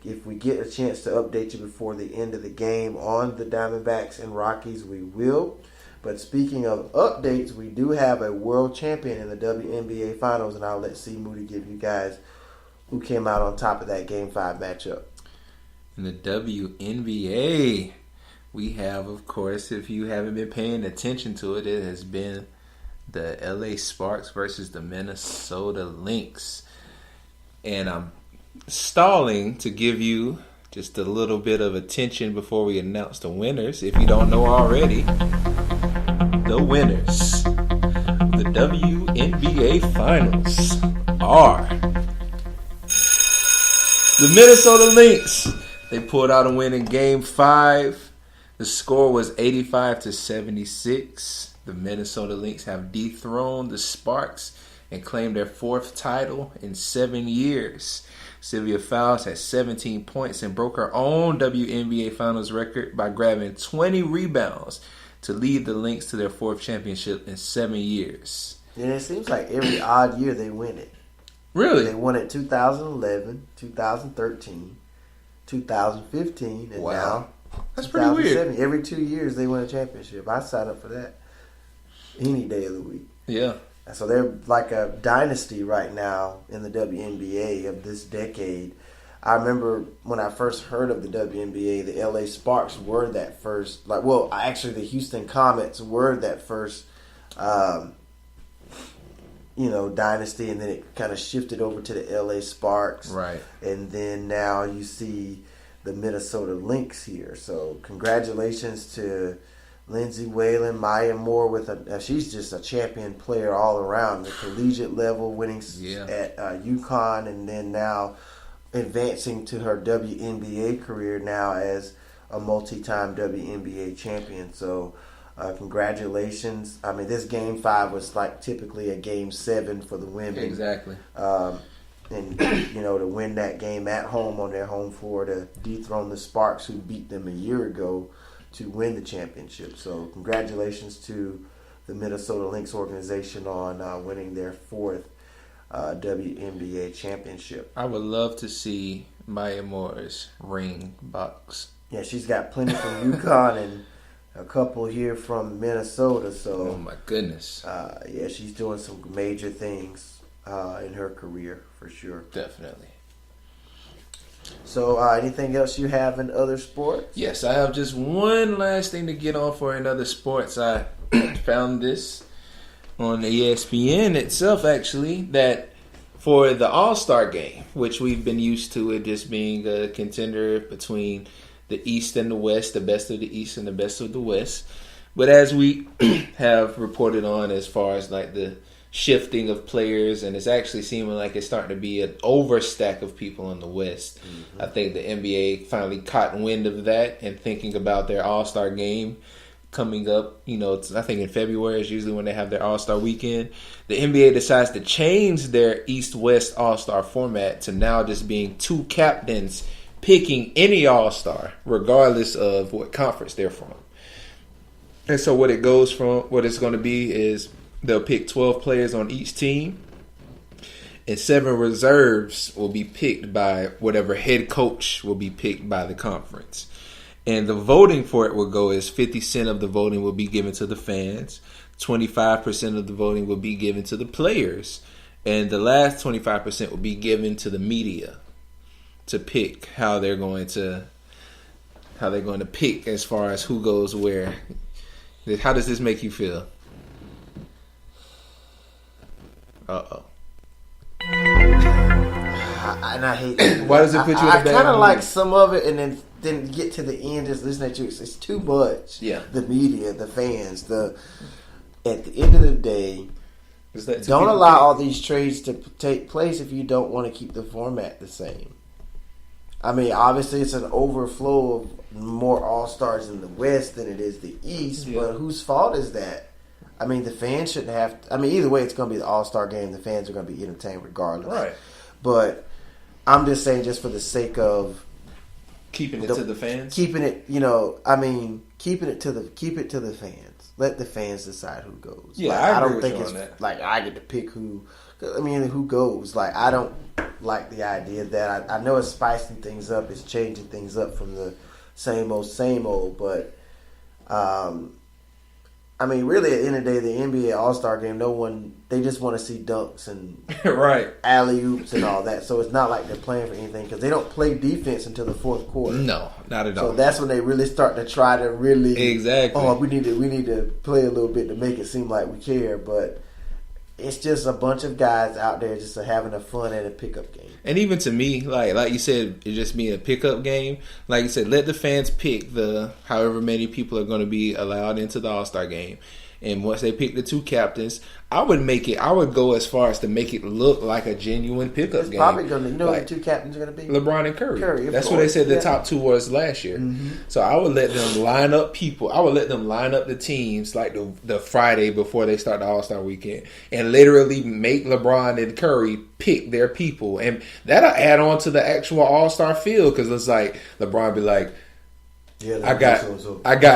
If we get a chance to update you before the end of the game on the Diamondbacks and Rockies, we will. But speaking of updates, we do have a world champion in the WNBA Finals, and I'll let C Moody give you guys who came out on top of that Game 5 matchup. In the WNBA, we have, of course, if you haven't been paying attention to it, it has been the LA Sparks versus the Minnesota Lynx. And I'm stalling to give you just a little bit of attention before we announce the winners. If you don't know already, the winners of the WNBA Finals are the Minnesota Lynx. They pulled out a win in Game 5. The score was 85-76. The Minnesota Lynx have dethroned the Sparks and claimed their 4th title in 7 years. Sylvia Fowles had 17 points and broke her own WNBA Finals record by grabbing 20 rebounds to lead the Lynx to their 4th championship in 7 years. And it seems like every odd year they win it. Really? They won it 2011, 2013, 2015, and now that's pretty weird. Every 2 years they win a championship. I sign up for that any day of the week. Yeah. So they're like a dynasty right now in the WNBA of this decade. I remember when I first heard of the WNBA, the LA Sparks were that first. Actually, the Houston Comets were that first, dynasty, and then it kind of shifted over to the LA Sparks. Right. And then now you see the Minnesota Lynx here. So congratulations to Lindsay Whalen, Maya Moore she's just a champion player all around, the collegiate level, winning at UConn, and then now advancing to her WNBA career now as a multi-time WNBA champion. So congratulations. I mean, this Game 5 was like typically a Game 7 for the women. Exactly. And, to win that game at home on their home floor to dethrone the Sparks, who beat them a year ago, to win the championship. So congratulations to the Minnesota Lynx organization on winning their 4th WNBA championship. I would love to see Maya Moore's ring box. Yeah, she's got plenty from UConn and a couple here from Minnesota. So, oh my goodness. She's doing some major things in her career for sure. Definitely. So, anything else you have in other sports? Yes, I have just one last thing to get on for in other sports. I found this on ESPN itself, actually, that for the All-Star game, which we've been used to it just being a contender between the East and the West, the best of the East and the best of the West. But as we have reported on as far as like the shifting of players, and it's actually seeming like it's starting to be an overstack of people in the West. I think the NBA finally caught wind of that and thinking about their All-Star game coming up. I think in February is usually when they have their All-Star weekend. The NBA decides to change their East-West All-Star format to now just being 2 captains picking any All-Star, regardless of what conference they're from. And so what it's going to be is they'll pick 12 players on each team, and 7 reserves will be picked by whatever head coach will be picked by the conference. And the voting for it will go as 50% of the voting will be given to the fans, 25% of the voting will be given to the players, and the last 25% will be given to the media to pick how they're going to pick as far as who goes where. How does this make you feel? Uh-oh. And I hate that. Why does it put you in a bad mood? I kind of like some of it, and then get to the end, just listening to you. It's too much. Yeah. The media, the fans, at the end of the day, don't allow all these trades to take place if you don't want to keep the format the same. I mean, obviously, it's an overflow of more All-Stars in the West than it is the East, but whose fault is that? I mean, the fans shouldn't have to, I mean, either way, it's going to be the All-Star game. The fans are going to be entertained regardless. Right. But I'm just saying, just for the sake of keeping it to the fans? Keeping it, keep it to the fans. Let the fans decide who goes. Yeah, I agree don't with think you it's on that. like I get to pick who. I mean, who goes? Like, I don't like the idea that I know it's spicing things up, it's changing things up from the same old. But I mean, really, at the end of the day, the NBA All-Star Game, they just want to see dunks and right, alley-oops and all that. So it's not like they're playing for anything because they don't play defense until the fourth quarter. No, not at all. So that's when they really start to try to really exactly. Oh, we need to play a little bit to make it seem like we care, but it's just a bunch of guys out there just having a fun at a pickup game. And even to me, like you said, it just being a pickup game. Like you said, let the fans pick the however many people are going to be allowed into the All-Star game. And once they pick the 2 captains, I would go as far as to make it look like a genuine pickup game. It's probably going to, what the 2 captains are going to be? LeBron and Curry. That's course. what they said the top 2 was last year. Mm-hmm. So I would let them line up people. I would let them line up the teams like the Friday before they start the All-Star weekend and literally make LeBron and Curry pick their people. And that'll add on to the actual All-Star field because it's like LeBron be like, yeah, I got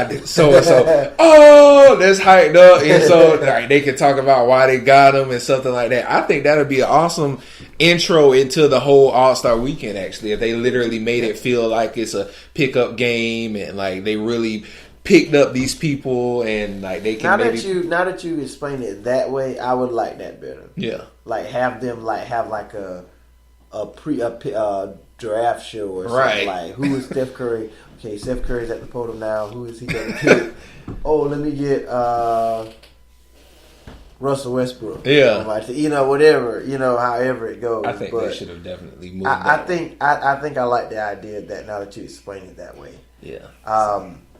this so and so. Oh, that's hyped up, and so like, they can talk about why they got him and something like that. I think that'd be an awesome intro into the whole All-Star weekend. Actually, if they literally made it feel like it's a pickup game and like they really picked up these people and like they can. Now that you explain it that way, I would like that better. Yeah, like have them have like a draft show or something. Right. Like who is Steph Curry? Okay, Steph Curry's at the podium now. Who is he going to pick? Oh, let me get Russell Westbrook. Yeah. Whatever. However it goes. I think but they should have definitely moved. I think I like the idea that now that you explain it that way. Yeah.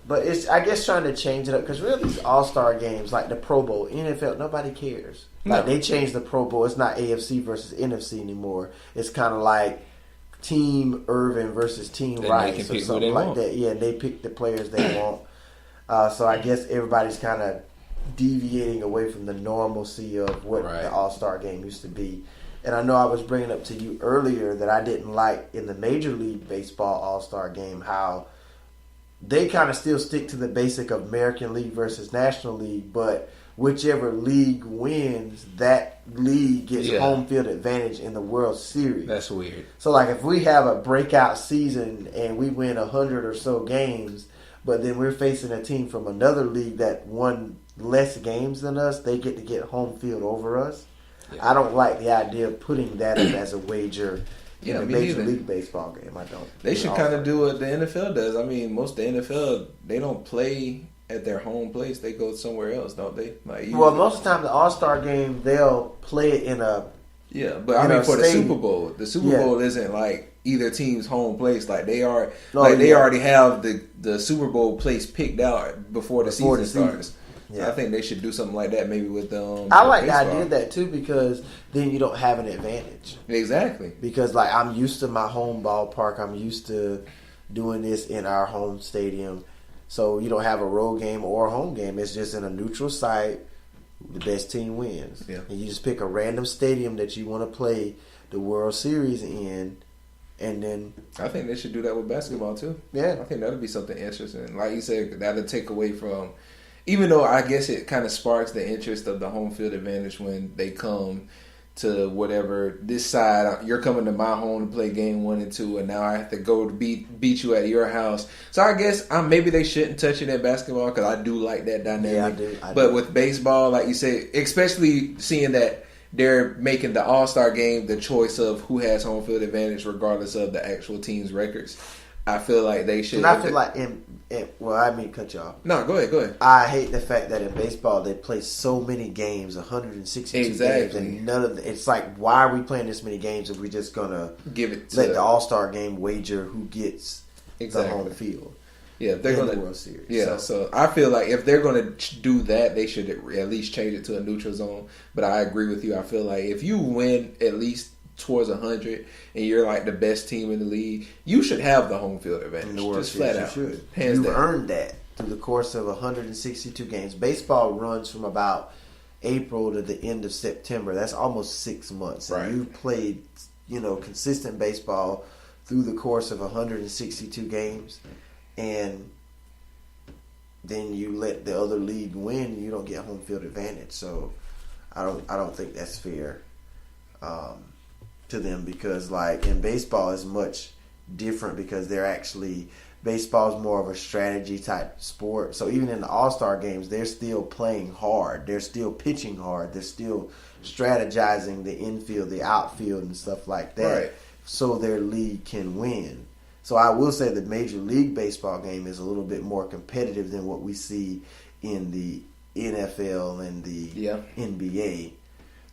But it's, I guess, trying to change it up because really these All-Star games like the Pro Bowl, NFL, nobody cares. Like they changed the Pro Bowl. It's not AFC versus NFC anymore. It's kind of like Team Irvin versus Team Rice or something like that. Yeah, they pick the players they want. So I guess everybody's kind of deviating away from the normalcy of what the All-Star game used to be. And I know I was bringing up to you earlier that I didn't like in the Major League Baseball All-Star game how they kind of still stick to the basic of American League versus National League, but whichever league wins, that league gets home field advantage in the World Series. That's weird. So, like, if we have a breakout season and we win 100 or so games, but then we're facing a team from another league that won less games than us, they get home field over us. Yeah. I don't like the idea of putting that up as a wager in a Major League Baseball game. I don't. They should kind of do what the NFL does. I mean, most of the NFL, they don't play at their home place. They go somewhere else, don't they? Well, most of the time, the All-Star game, they'll play it in a... Yeah, but I mean, for the Super Bowl, the Super Bowl isn't like either team's home place. Like they are, they already have the Super Bowl place picked out before the season starts. Yeah. I think they should do something like that, maybe with I like the idea of that too because then you don't have an advantage. Exactly. Because like I'm used to my home ballpark, I'm used to doing this in our home stadium. So you don't have a road game or a home game. It's just in a neutral site. The best team wins. Yeah. And you just pick a random stadium that you want to play the World Series in, and then I think they should do that with basketball too. Yeah. I think that'll be something interesting. Like you said, that'll take away from, even though I guess it kind of sparks the interest of the home field advantage when they come to whatever this side. You're coming to my home to play game 1 and 2, and now I have to go to beat you at your house. So I guess maybe they shouldn't touch it in basketball because I do like that dynamic. Yeah, I do. But with baseball, like you say, especially seeing that they're making the All-Star game the choice of who has home field advantage regardless of the actual team's records, I feel like they should. And I feel like well, I mean, cut you off. No, go ahead. I hate the fact that in baseball they play so many games, 162 games, and none of it's like, why are we playing this many games if we're just gonna give it to let the All-Star game wager who gets the home field? Yeah, if they're going to the World Series. Yeah, so I feel like if they're going to do that, they should at least change it to a neutral zone. But I agree with you. I feel like if you win at least towards 100 and you're like the best team in the league, you should have the home field advantage. In the World Just Series, flat out. you should. Hands You've down. earned that through the course of 162 games. Baseball runs from about April to the end of September. That's almost 6 months. Right. And you've played, consistent baseball through the course of 162 games, and then you let the other league win, you don't get home field advantage. So I don't think that's fair to them, because like in baseball it's much different because baseball is more of a strategy type sport. So even in the All-Star games, they're still playing hard. They're still pitching hard. They're still strategizing the infield, the outfield, and stuff like that, Right. so their league can win. So I will say the Major League Baseball game is a little bit more competitive than what we see in the NFL and the NBA.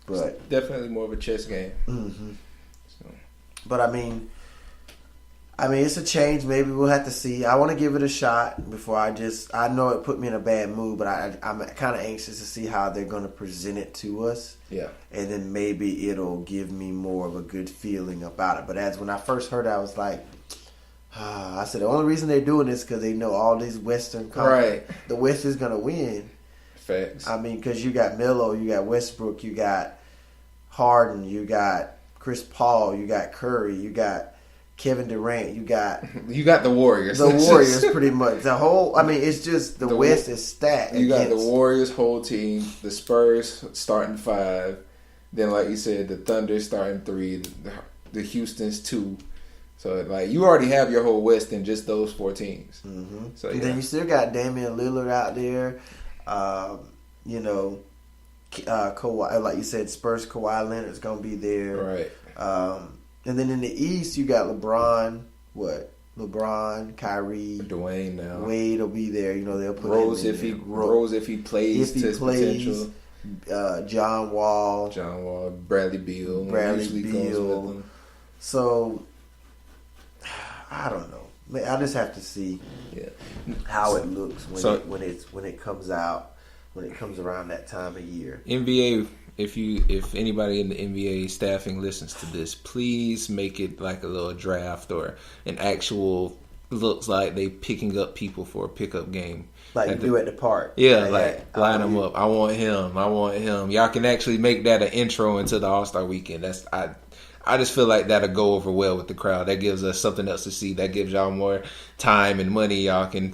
But it's definitely more of a chess game. Mm-hmm. But I mean, it's a change. Maybe we'll have to see. I want to give it a shot before I know it put me in a bad mood, but I'm kind of anxious to see how they're going to present it to us. Yeah. And then maybe it'll give me more of a good feeling about it. But when I first heard it, I was like, I said the only reason they're doing this because they know all these Western right. The West is going to win. Facts. I mean, because you got Melo, you got Westbrook, you got Harden, you got Chris Paul, you got Curry, you got Kevin Durant, you got the Warriors. The Warriors, pretty much. The whole, it's just the West is stacked. You got the Warriors whole team, the Spurs starting 5, then like you said, the Thunder starting 3, the Houston's 2. So like you already have your whole West in just those 4 teams. Mm-hmm. So and then you still got Damian Lillard out there. Kawhi, like you said, Spurs Kawhi Leonard's gonna be there. Right. And then in the East, you got LeBron. LeBron, Kyrie, Dwayne now. Wade will be there. They'll put Rose him in Rose if he plays to his potential. John Wall, Bradley Beal. Usually goes with him. So I don't know. I just have to see how it looks when it comes out, when it comes around that time of year. NBA, if anybody in the NBA staffing listens to this, please make it like a little draft or an actual looks like they picking up people for a pickup game. Like you do at the park. Yeah, line them up. I want him. Y'all can actually make that an intro into the All-Star weekend. I just feel like that'll go over well with the crowd. That gives us something else to see. That gives y'all more time and money y'all can,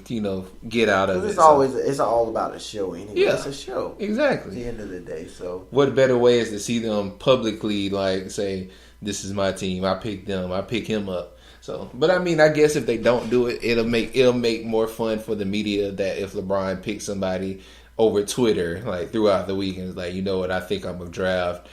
get out of it. It's all about a show anyway. Yeah, it's a show. Exactly. At the end of the day. So what better way is to see them publicly say, this is my team. I picked them. I pick him up. So, but I guess if they don't do it, it'll make more fun for the media that if LeBron picks somebody over Twitter, like throughout the week, and it's like, you know what, I think I'm gonna draft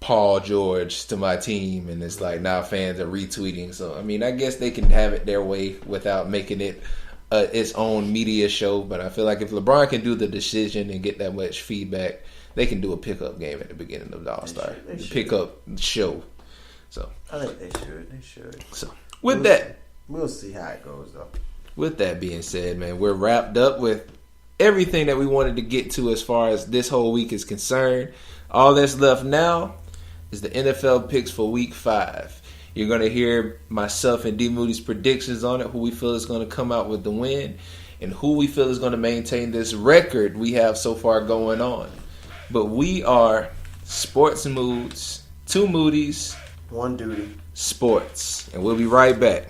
Paul George to my team, and it's like now fans are retweeting. So I guess they can have it their way without making it its own media show. But I feel like if LeBron can do the decision and get that much feedback, they can do a pickup game at the beginning of the All-Star pickup show. So I think they should. So we'll see how it goes though. With that being said, man, we're wrapped up with everything that we wanted to get to as far as this whole week is concerned. All that's left now is the NFL picks for Week 5. You're going to hear myself and D Moody's predictions on it, who we feel is going to come out with the win. and who we feel is going to maintain this record we have so far going on. But we are Sports Moods, 2 Moodies, 1 Duty. Sports. And we'll be right back.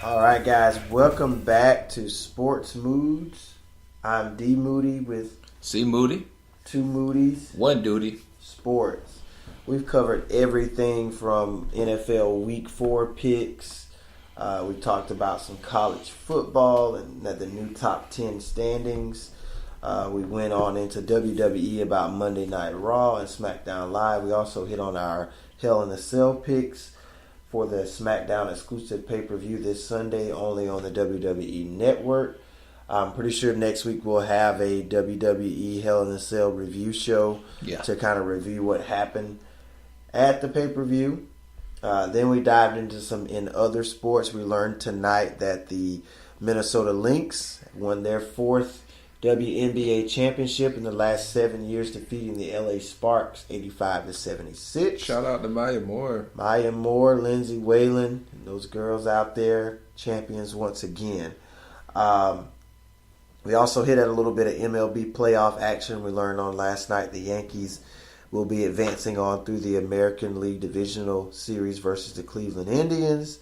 All right, guys, welcome back to Sports Moods. I'm D Moody with C Moody, 2 Moodies, 1 Duty, Sports. We've covered everything from NFL Week 4 picks. We talked about some college football and the new top 10 standings. We went on into WWE about Monday Night Raw and Smackdown Live. We also hit on our Hell in a Cell picks for the Smackdown exclusive pay-per-view this Sunday, only on the WWE Network. I'm pretty sure next week we'll have a WWE Hell in a Cell review show to kind of review what happened at the pay-per-view. Then we dived into some in other sports. We learned tonight that the Minnesota Lynx won their 4th WNBA championship in the last 7 years, defeating the LA Sparks 85-76. Shout out to Maya Moore. Maya Moore, Lindsay Whalen, and those girls out there, champions once again. We also hit at a little bit of MLB playoff action. We learned on last night the Yankees will be advancing on through the American League Divisional Series versus the Cleveland Indians.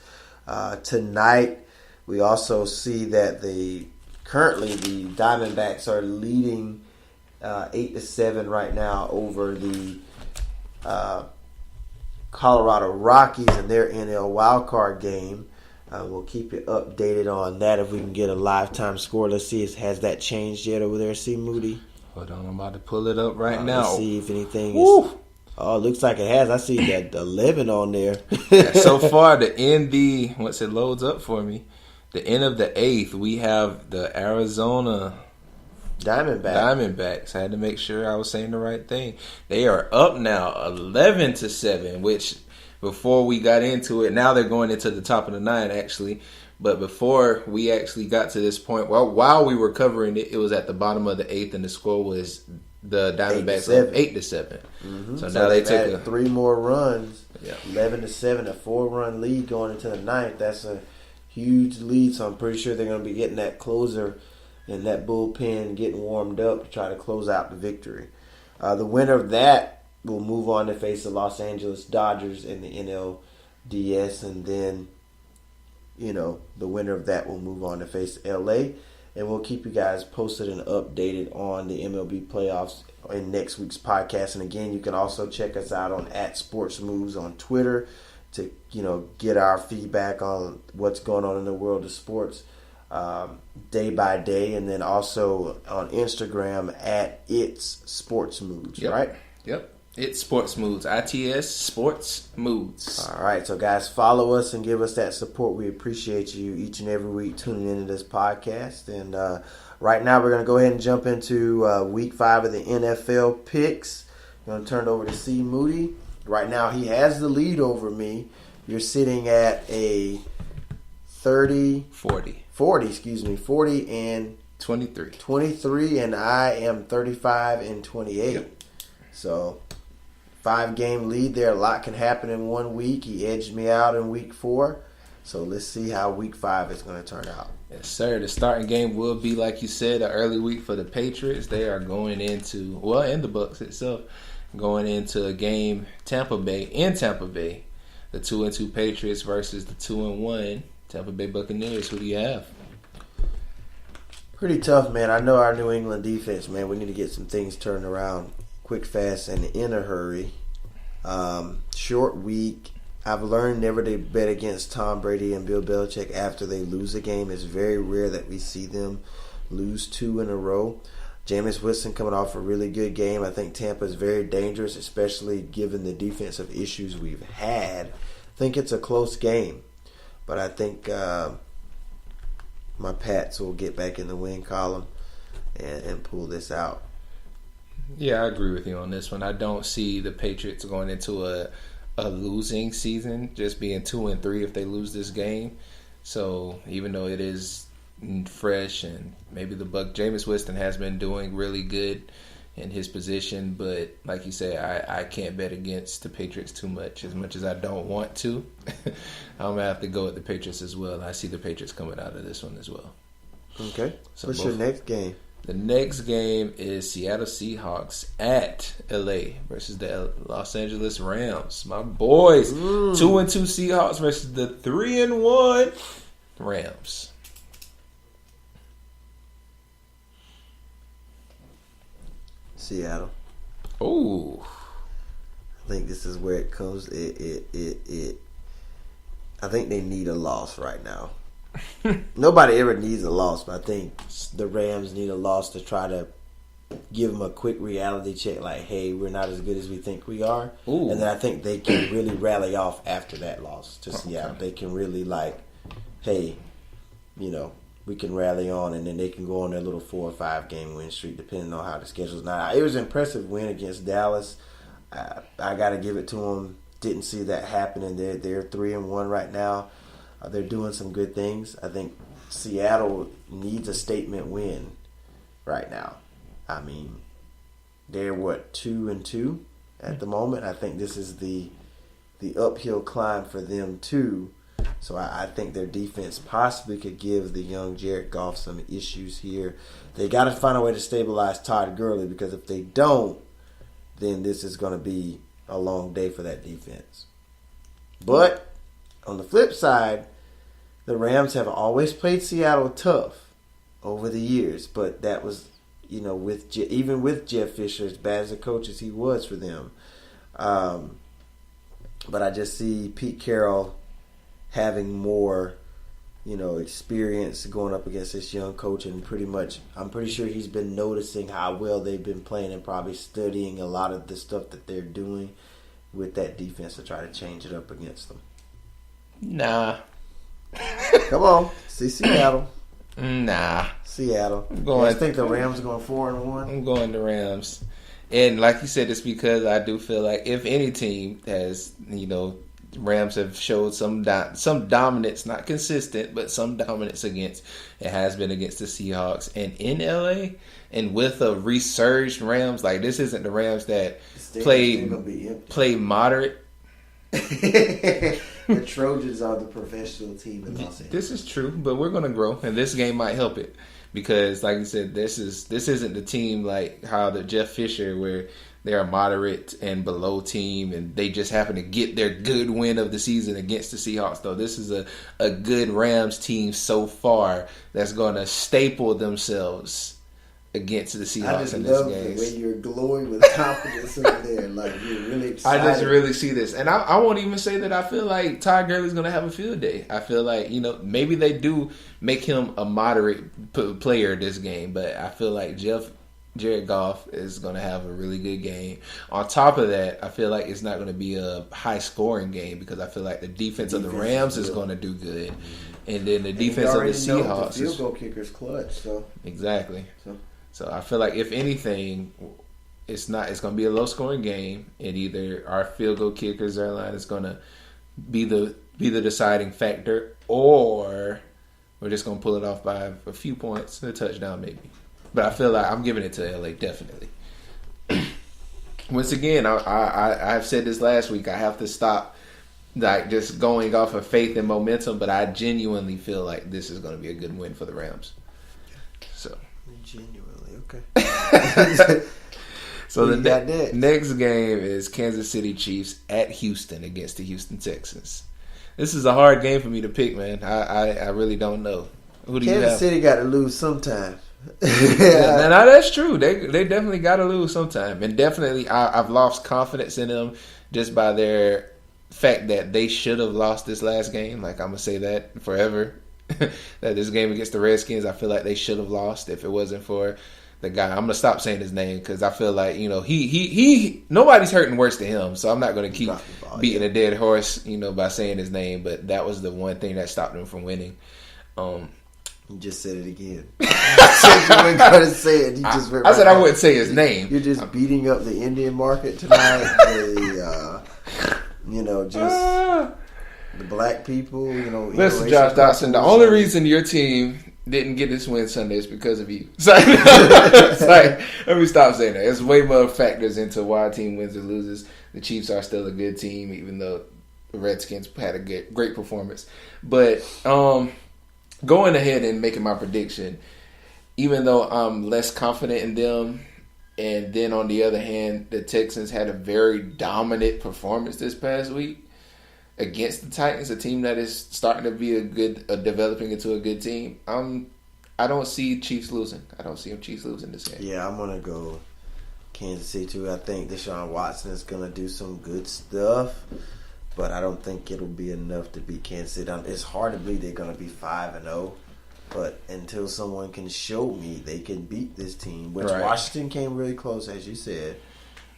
Tonight, we also see that currently the Diamondbacks are leading 8-7 right now over the Colorado Rockies in their NL wildcard game. We'll keep you updated on that if we can get a lifetime score. Let's see, has that changed yet over there, C. Moody? Hold on, I'm about to pull it up right now. Let's see if anything is... Oh, it looks like it has. I see that 11 on there. So far, once it loads up for me, the end of the 8th, we have the Arizona Diamondbacks. I had to make sure I was saying the right thing. They are up now 11-7, which before we got into it, now they're going into the top of the 9 actually. But before we actually got to this point, while we were covering it, it was at the bottom of the 8th, and the score was the Diamondbacks up 8-7. Mm-hmm. So now they took 3 more runs, 11-7, a 4-run lead going into the 9th. That's a huge lead, so I'm pretty sure they're going to be getting that closer and that bullpen getting warmed up to try to close out the victory. The winner of that will move on to face the Los Angeles Dodgers in the NLDS, and then, the winner of that will move on to face LA. And we'll keep you guys posted and updated on the MLB playoffs in next week's podcast. And again, you can also check us out on @SportsMoves on Twitter to get our feedback on what's going on in the world of sports day by day, and then also on Instagram @It'sSportsMoods, right? Yep. It's Sports Moods. ITS Sports Moods. All right, so guys, follow us and give us that support. We appreciate you each and every week tuning into this podcast. And right now, we're going to go ahead and jump into Week 5 of the NFL picks. I'm going to turn it over to C. Moody. Right now, he has the lead over me. You're sitting at a 40 and 23, and I am 35 and 28. Yep. So 5-game lead there. A lot can happen in 1 week. He edged me out in Week 4. So let's see how Week 5 is going to turn out. Yes, sir. The starting game will be, like you said, an early week for the Patriots. They are going into, and the Bucs itself, going into a game Tampa Bay. The 2-2 Patriots versus the 2-1 Tampa Bay Buccaneers. Who do you have? Pretty tough, man. I know our New England defense, man. We need to get some things turned around quick, fast, and in a hurry. Short week. I've learned never to bet against Tom Brady and Bill Belichick after they lose a game. It's very rare that we see them lose 2 in a row. Jameis Winston coming off a really good game. I think Tampa is very dangerous, especially given the defensive issues we've had. I think it's a close game, but I think my Pats will get back in the win column and pull this out. Yeah, I agree with you on this one. I don't see the Patriots going into a losing season, just being 2-3 if they lose this game. So even though it is fresh and maybe Jameis Winston has been doing really good in his position, but like you say, I can't bet against the Patriots too much as I don't want to. I'm gonna have to go with the Patriots as well. I see the Patriots coming out of this one as well. Okay. So what's your next game? The next game is Seattle Seahawks at LA versus the Los Angeles Rams. My boys, 2-2 Seahawks versus the 3-1 Rams. Seattle. Oh, I think this is where it comes. I think they need a loss right now. Nobody ever needs a loss, but I think the Rams need a loss to try to give them a quick reality check, like, hey, we're not as good as we think we are. Ooh. And then I think they can really rally off after that loss to Seattle. They can really, like, hey, we can rally on, and then they can go on their little 4 or 5 game win streak, depending on how the schedule's. Now, it was an impressive win against Dallas. I got to give it to them. Didn't see that happening. They're 3-1 right now. They're doing some good things. I think Seattle needs a statement win right now. I mean, they're 2-2 at the moment. I think this is the uphill climb for them too. So I think their defense possibly could give the young Jared Goff some issues here. They got to find a way to stabilize Todd Gurley, because if they don't, then this is going to be a long day for that defense. But on the flip side, the Rams have always played Seattle tough over the years, but that was, even with Jeff Fisher, as bad as a coach as he was for them. But I just see Pete Carroll having more, experience going up against this young coach, and I'm pretty sure he's been noticing how well they've been playing and probably studying a lot of the stuff that they're doing with that defense to try to change it up against them. Nah. Come on, see Seattle. Nah. Seattle. I think the Rams are going 4-1. I'm going the Rams. And like you said, it's because I do feel like if any team has, Rams have showed some dominance, not consistent, but some dominance it has been against the Seahawks. And in LA, and with a resurged Rams, like, this isn't the Rams that play moderate. The Trojans are the professional team in Los Angeles. This is true, but we're going to grow, and this game might help it. Because, like you said, this isn't the team like how the Jeff Fisher, where they're a moderate and below team, and they just happen to get their good win of the season against the Seahawks. Though this is a good Rams team so far that's going to staple themselves against the Seahawks in this game. I just love the way you're glowing with confidence over there. Like, you're really excited. I just really see this. And I won't even say that I feel like Todd Gurley's going to have a field day. I feel like, maybe they do make him a moderate player this game, but I feel like Jared Goff is going to have a really good game. On top of that, I feel like it's not going to be a high-scoring game, because I feel like the defense of the Rams is going to do good. And then the defense of the Seahawks. The field goal kicker's clutch. So. Exactly. So I feel like, if anything, it's going to be a low-scoring game, and either our field goal kickers, our line, is going to be the deciding factor, or we're just going to pull it off by a few points, a touchdown maybe. But I feel like I'm giving it to LA, definitely. Once again, I've said this last week, I have to stop just going off of faith and momentum, but I genuinely feel like this is going to be a good win for the Rams. So. Genuinely, okay. So the next game is Kansas City Chiefs at Houston against the Houston Texans. This is a hard game for me to pick, man. I really don't know. Who do you have? Kansas City got to lose sometime. Yeah, now that's true. They definitely got to lose sometime, and definitely I've lost confidence in them just by their fact that they should have lost this last game. Like, I'm gonna say that forever. that this game against the Redskins, I feel like they should have lost if it wasn't for the guy. I'm gonna stop saying his name because I feel like he nobody's hurting worse than him. So I'm not gonna keep beating a dead horse, by saying his name. But that was the one thing that stopped him from winning. You just said it again. You weren't gonna say it. You just I said I wouldn't say his name. You're just beating up the Indian market tonight. Just the black people. Listen, Josh Dotson. The only reason your team didn't get this win Sunday is because of you. It's like, let me stop saying that. There's way more factors into why a team wins or loses. The Chiefs are still a good team, even though the Redskins had a great performance. But going ahead and making my prediction, even though I'm less confident in them, and then on the other hand, the Texans had a very dominant performance this past week against the Titans, a team that is starting to be developing into a good team. I don't see Chiefs losing. I don't see them Chiefs losing this game. Yeah, I'm gonna go Kansas City too. I think Deshaun Watson is gonna do some good stuff, but I don't think it'll be enough to beat Kansas City. It's hard to believe they're gonna be 5-0, but until someone can show me they can beat this team, which right. Washington came really close, as you said,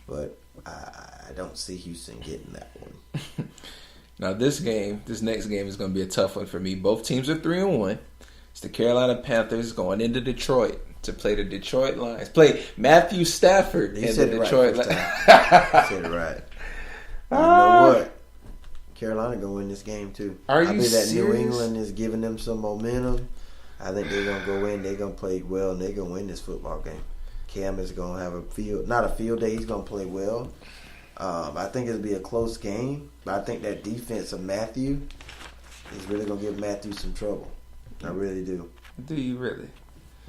but I don't see Houston getting that one. Now, this next game is going to be a tough one for me. Both teams are 3-1. It's the Carolina Panthers going into Detroit to play the Detroit Lions. Play Matthew Stafford and the Detroit Lions. You said it right. You know what? Carolina going to win this game, too. I think serious? That New England is giving them some momentum. I think they're going to go in. They're going to play well, and they're going to win this football game. Cam is going to have not a field day. He's going to play well. I think it'll be a close game, but I think that defense of Matthew is really going to give Matthew some trouble. I really do. Do you really?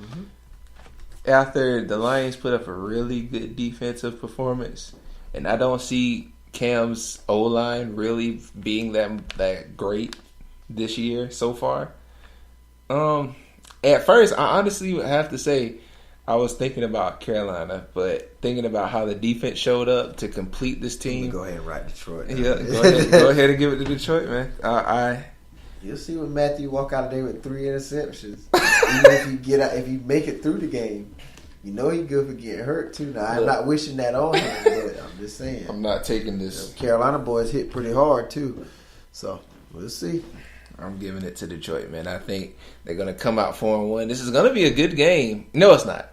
Mm-hmm. After the Lions put up a really good defensive performance, and I don't see Cam's O-line really being that great this year so far. At first, I honestly would have to say I was thinking about Carolina, but thinking about how the defense showed up to complete this team. Go ahead and write Detroit. Yeah, go ahead and give it to Detroit, man. You'll see when Matthew walk out of there with 3 interceptions. Even if you make it through the game, he's good for getting hurt too. Now I'm not wishing that on him, but I'm just saying. I'm not taking this. Carolina boys hit pretty hard too, so we'll see. I'm giving it to Detroit, man. I think they're going to come out 4-1. This is going to be a good game. No, it's not.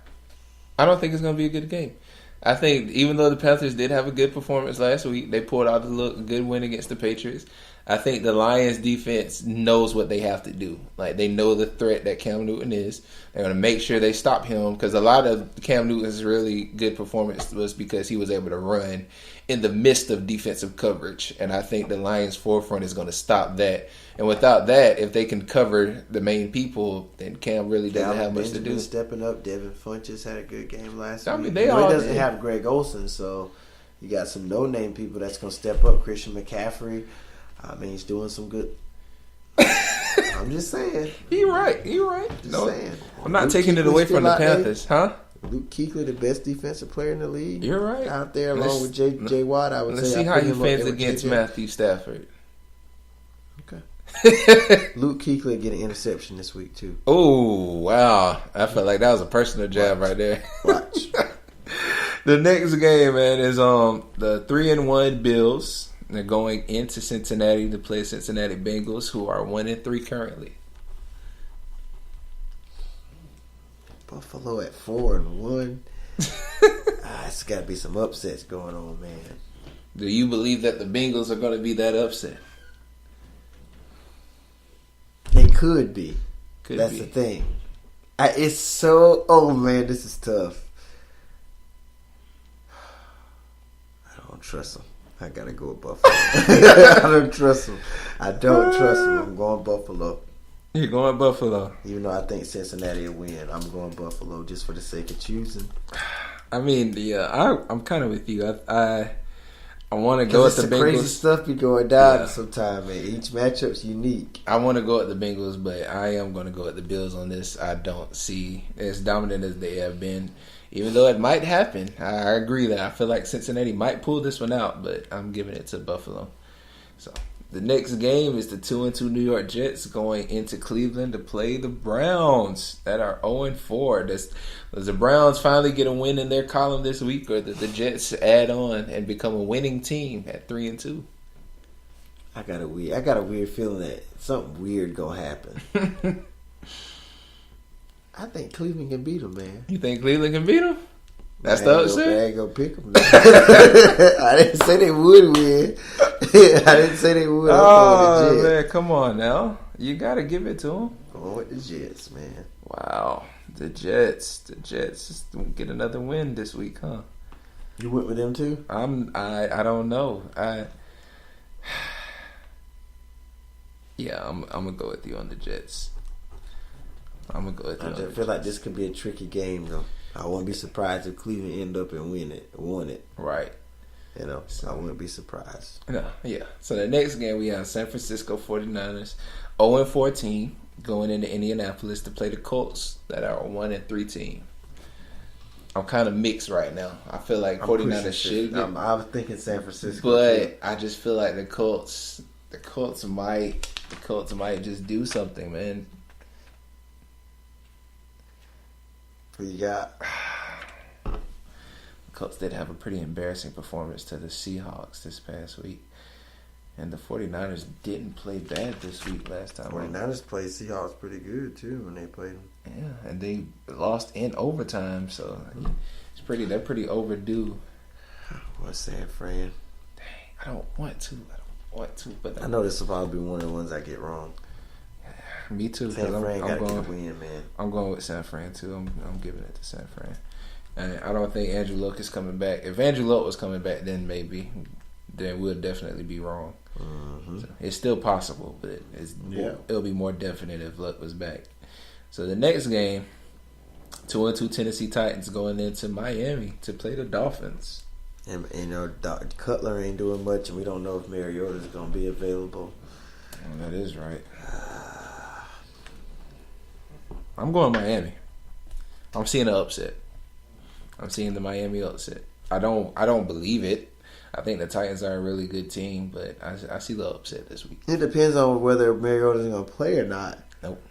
I don't think it's going to be a good game. I think even though the Panthers did have a good performance last week, they pulled out a good win against the Patriots. I think the Lions defense knows what they have to do. Like, they know the threat that Cam Newton is. They're going to make sure they stop him, because a lot of Cam Newton's really good performance was because he was able to run in the midst of defensive coverage. And I think the Lions' forefront is going to stop that. And without that, if they can cover the main people, then Cam really doesn't have much to do. Stepping up. Devin Funchess had a good game last week. I mean, he doesn't have Greg Olsen, so you got some no-name people that's going to step up. Christian McCaffrey, I mean, he's doing some good. I'm just saying. You're right. Just saying. I'm not taking it away from the Panthers, huh? Luke Kuechly, the best defensive player in the league. You're right. Out there along with J. Watt, I would say. Let's see how he fends against Matthew Stafford. Okay. Luke Kuechly get an interception this week too. Oh, wow. I felt like that was a personal jab right there. Watch. The next game, man, is the 3-1 Bills. They're going into Cincinnati to play Cincinnati Bengals, who are 1-3 currently. Buffalo at 4-1. It's got to be some upsets going on, man. Do you believe that the Bengals are going to be that upset? They could be. That's the thing. It's so... Oh, man, this is tough. I don't trust them. I got to go with Buffalo. I don't trust them. I'm going Buffalo. You're going Buffalo. Even though I think Cincinnati will win, I'm going Buffalo just for the sake of choosing. I mean, I'm kind of with you. I want to go with the Bengals. Crazy stuff be going down sometimes, man. Each matchup's unique. I want to go at the Bengals, but I am going to go at the Bills on this. I don't see as dominant as they have been. Even though it might happen, I agree that I feel like Cincinnati might pull this one out, but I'm giving it to Buffalo. So The next game is the 2-2 New York Jets going into Cleveland to play the Browns that are 0-4. Does the Browns finally get a win in their column this week, or did the Jets add on and become a winning team at 3-2? I got a weird feeling that something weird gonna happen. I think Cleveland can beat them, man. You think Cleveland can beat them? That's the upset? I ain't gonna pick them. I didn't say they would win. I didn't say they would. Oh, man, come on now. You got to give it to them. Going with the Jets, man. Wow. The Jets just get another win this week, huh? You went with them too? I don't know. I'm gonna go with you on the Jets. I'm gonna go with you. I just feel like this could be a tricky game, though. I wouldn't be surprised if Cleveland end up and won it. Right. You know, so I wouldn't be surprised. No, yeah. So the next game we have San Francisco 49ers, 0-14, going into Indianapolis to play the Colts that are a 1-3 team. I'm kind of mixed right now. I feel like 49ers should get. I was thinking San Francisco, but I just feel like the Colts might just do something, man. Who you got? The Colts did have a pretty embarrassing performance to the Seahawks this past week. And the 49ers didn't play bad this week last time. 49ers played Seahawks pretty good, too, when they played them. Yeah, and they lost in overtime, so they're pretty overdue. What's San Fran? Dang, I don't want to, but I know this will probably be one of the ones I get wrong. Me too. San Fran got to get a win, man. I'm going with San Fran too. I'm giving it to San Fran. And I don't think Andrew Luck is coming back. If Andrew Luck was coming back, then we'll definitely be wrong. Mm-hmm. So it's still possible, but it'll be more definite if Luck was back. So the next game, 2-2 Tennessee Titans going into Miami to play the Dolphins. And you know, Cutler ain't doing much, and we don't know if Mariota's going to be available. Oh, that is right. I'm going Miami. I'm seeing an upset. I'm seeing the Miami upset. I don't believe it. I think the Titans are a really good team, but I see the upset this week. It depends on whether Mariota's going to play or not. Nope.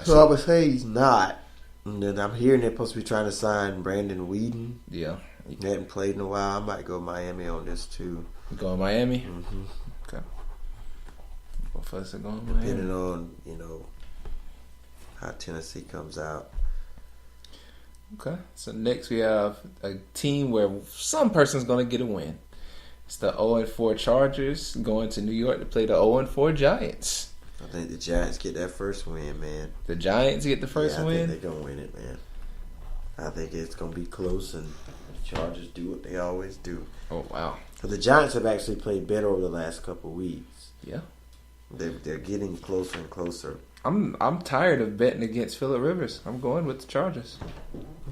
So I would say he's not. And then I'm hearing they're supposed to be trying to sign Brandon Whedon. Yeah. He hadn't played in a while. I might go Miami on this too. You going Miami? Mm-hmm. Okay. Both of us are going Miami. Depending on, how Tennessee comes out. Okay. So next we have a team where some person's going to get a win. It's the 0-4 Chargers going to New York to play the 0-4 Giants. I think the Giants get that first win, man. The Giants get the first win? I think they're going to win it, man. I think it's going to be close, and the Chargers do what they always do. Oh, wow. But the Giants have actually played better over the last couple of weeks. Yeah. They're getting closer and closer. I'm tired of betting against Phillip Rivers. I'm going with the Chargers.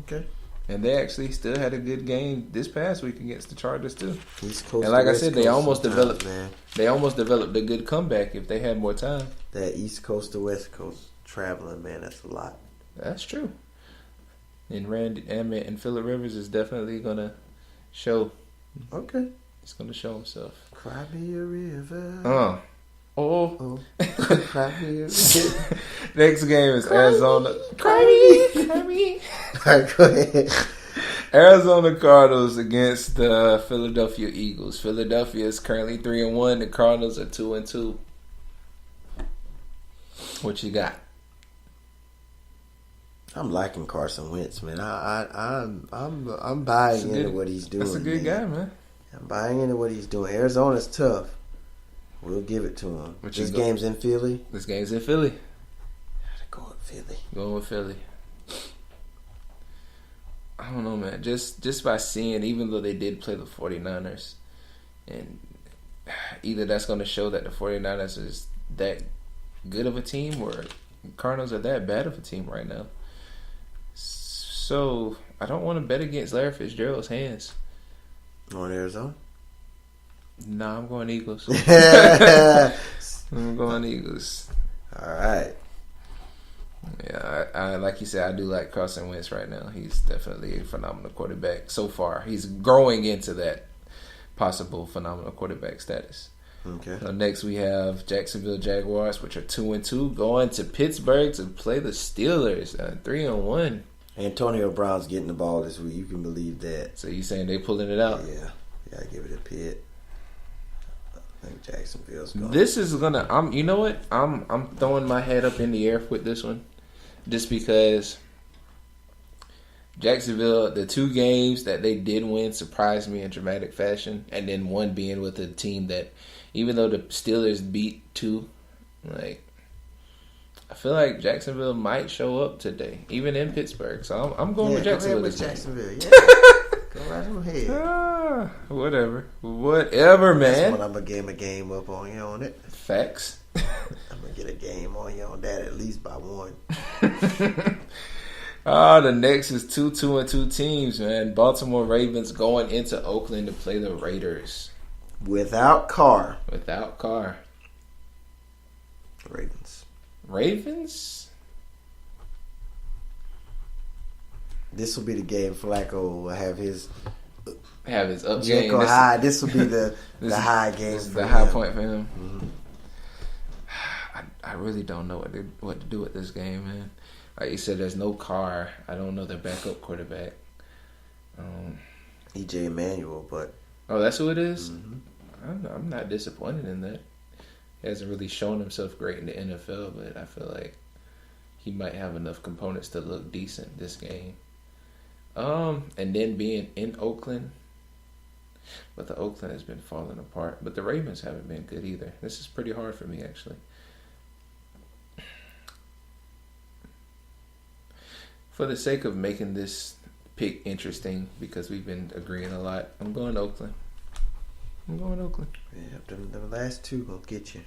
Okay. And they actually still had a good game this past week against the Chargers too. East Coast, and like I said, they almost developed. Man. They almost developed a good comeback if they had more time. That East Coast to West Coast traveling, man, that's a lot. That's true. And Phillip Rivers is definitely gonna show. Okay. He's gonna show himself. Cry me a river. Oh. Cry me a river. Next game is Arizona. Cry me. All right, go ahead. Arizona Cardinals against the Philadelphia Eagles. Philadelphia is currently 3-1. The Cardinals are 2-2. What you got? I'm liking Carson Wentz, man. I'm buying into what he's doing. That's a good guy, man. I'm buying into what he's doing. Arizona's tough. We'll give it to him. This game's in Philly. This game's in Philly. Gotta go with Philly. Going with Philly. I don't know, man. Just by seeing, even though they did play the 49ers, and either that's going to show that the 49ers is that good of a team, or Cardinals are that bad of a team right now. So I don't want to bet against Larry Fitzgerald's hands. On Arizona? Nah, I'm going Eagles. I'm going Eagles. All right. Yeah, I like you said, I do like Carson Wentz right now. He's definitely a phenomenal quarterback so far. He's growing into that possible phenomenal quarterback status. Okay. So next we have Jacksonville Jaguars, which are 2-2, going to Pittsburgh to play the Steelers, 3-1. Antonio Brown's getting the ball this week. You can believe that. So you saying they pulling it out? Yeah. I give it a Pitt. I think Jacksonville's going. This is gonna. You know what? I'm throwing my head up in the air with this one, just because Jacksonville, the 2 games that they did win, surprised me in dramatic fashion, and then one being with a team that, even though the Steelers beat 2, like, I feel like Jacksonville might show up today, even in Pittsburgh. So I'm going with Jacksonville. With Jacksonville, yeah. Go right ahead. Whatever, man. That's what I'm gonna give a game up on you on it. Facts. I'm gonna get a game on you on that at least by 1. The next is 2-2 teams, man. Baltimore Ravens going into Oakland to play the Raiders. Without Carr. Ravens? This will be the game Flacco will have his up game. High. This will be the high game. This is the high point for him. Mm-hmm. I really don't know what to do with this game, man. Like you said, there's no Carr. I don't know their backup quarterback. E.J. Manuel, but that's who it is? Mm-hmm. I'm not disappointed in that. He hasn't really shown himself great in the NFL, but I feel like he might have enough components to look decent this game. And then being in Oakland, but the Oakland has been falling apart. But the Ravens haven't been good either. This is pretty hard for me, actually. For the sake of making this pick interesting, because we've been agreeing a lot, I'm going Oakland. Yeah, the last 2 gonna get you.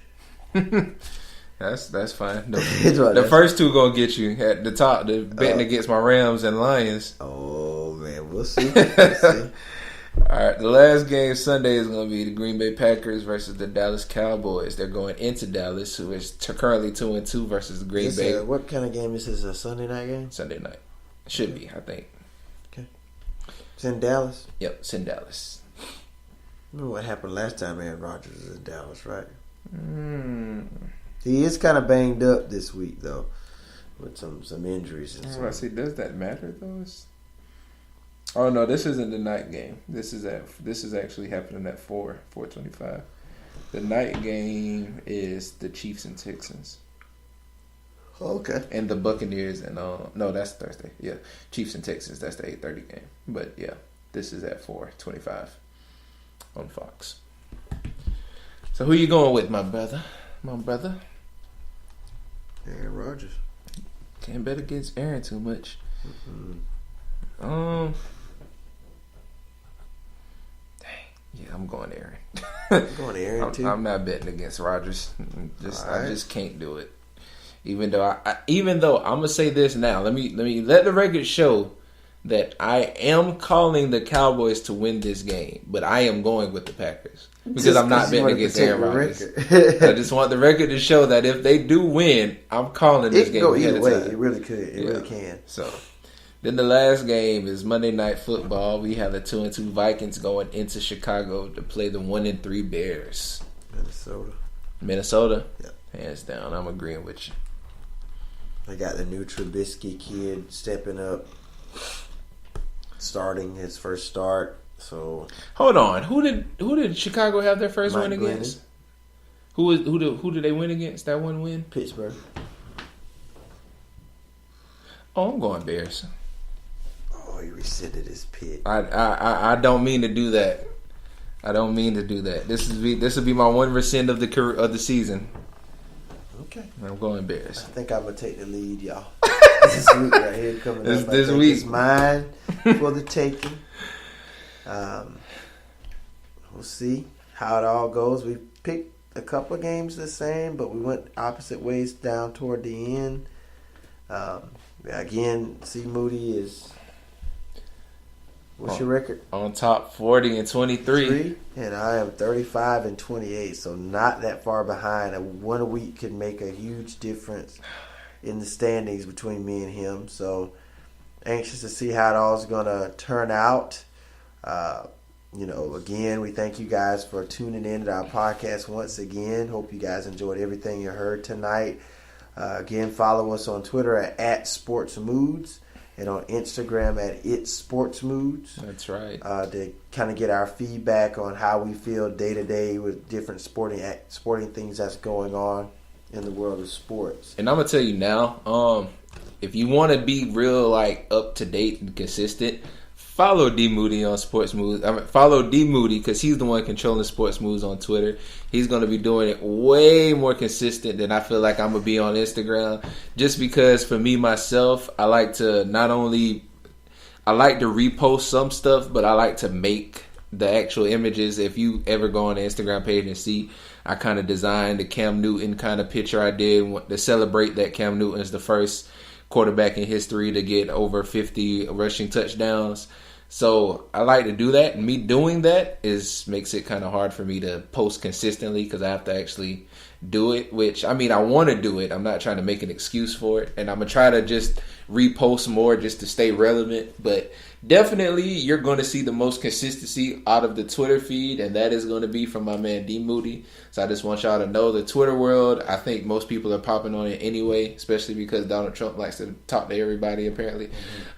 That's fine. The first 2 gonna get you at the top. The betting against my Rams and Lions. Oh man, we'll see. All right, the last game Sunday is gonna be the Green Bay Packers versus the Dallas Cowboys. They're going into Dallas, who is currently 2-2 versus the Green Bay. What kind of game is this? A Sunday night game? Sunday night. Should be, I think. Okay. It's in Dallas? Yep, it's in Dallas. Remember what happened last time Aaron Rodgers was in Dallas, right? He is kind of banged up this week, though, with some injuries. And I see. Does that matter, though? Oh, no, this isn't the night game. This is actually happening at 4:25. The night game is the Chiefs and Texans. Okay. And the Buccaneers and no, that's Thursday. Yeah, Chiefs and Texans. That's the 8:30 game. But yeah, this is at 4:25 on Fox. So who you going with, my brother? Aaron Rodgers. Can't bet against Aaron too much. Mm-hmm. Yeah, I'm going Aaron. I'm going Aaron too. I'm not betting against Rodgers. I just can't do it. Even though I'm gonna say this now. Let me let the record show that I am calling the Cowboys to win this game, but I am going with the Packers because I'm not betting against Aaron Rodgers. I just want the record to show that if they do win, I'm calling this game ahead of time. It really could. It really can. So then the last game is Monday Night Football. We have the 2-2 Vikings going into Chicago to play the 1-3 Bears. Minnesota. Yeah. Hands down. I'm agreeing with you. I got the new Trubisky kid stepping up, starting his first start. So hold on, who did Chicago have their first win against? Who did they win against? That one win? Pittsburgh. Oh, I'm going Bears. Oh, he rescinded his pick. I don't mean to do that. This will be my one rescind of the season. Okay. I'm going Bears. I think I'm gonna take the lead, y'all. This week right here coming up. This week is mine for the taking. We'll see how it all goes. We picked a couple of games the same, but we went opposite ways down toward the end. Again, C Moody is. What's your record? On top, 40-23. And I am 35-28, so not that far behind. One week could make a huge difference in the standings between me and him. So anxious to see how it all is going to turn out. Again, we thank you guys for tuning in to our podcast once again. Hope you guys enjoyed everything you heard tonight. Again, follow us on Twitter at @SportsMoods and on Instagram at @ItSportsMoods. That's right. To kind of get our feedback on how we feel day to day with different sporting things that's going on in the world of sports. And I'm gonna tell you now, if you want to be real like up to date and consistent, follow D Moody on Sports Moves. Follow D Moody because he's the one controlling Sports Moves on Twitter. He's going to be doing it way more consistent than I feel like I'm going to be on Instagram. Just because for me, myself, I like to repost some stuff, but I like to make the actual images. If you ever go on the Instagram page and see, I kind of designed the Cam Newton kind of picture I did to celebrate that Cam Newton is the first quarterback in history to get over 50 rushing touchdowns. So I like to do that, and me doing that makes it kind of hard for me to post consistently because I have to actually do it, which, I want to do it. I'm not trying to make an excuse for it, and I'm going to try to just repost more just to stay relevant, but definitely you're going to see the most consistency out of the Twitter feed, and that is going to be from my man D Moody. So I just want y'all to know the Twitter world, I think most people are popping on it anyway, especially because Donald Trump likes to talk to everybody apparently.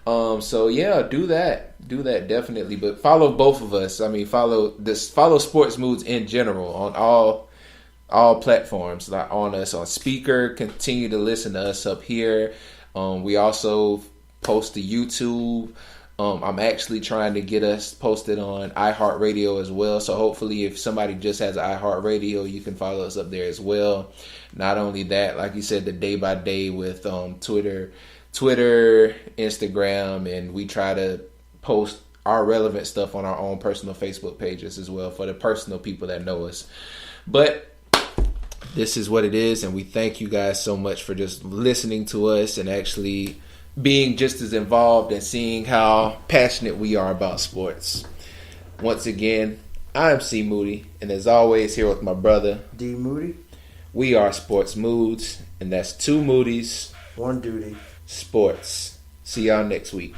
So yeah, do that definitely, but follow both of us. Follow Sports Moods in general on all platforms, like on us on Speaker. Continue to listen to us up here. We also post to YouTube. I'm actually trying to get us posted on iHeartRadio as well. So hopefully if somebody just has iHeartRadio, you can follow us up there as well. Not only that, like you said, the day by day with Twitter, Instagram, and we try to post our relevant stuff on our own personal Facebook pages as well for the personal people that know us. But this is what it is, and we thank you guys so much for just listening to us and actually being just as involved and seeing how passionate we are about sports. Once again, I'm C Moody, and as always, here with my brother D Moody. We are Sports Moods, and that's 2 Moodies, 1 duty. Sports. See y'all next week.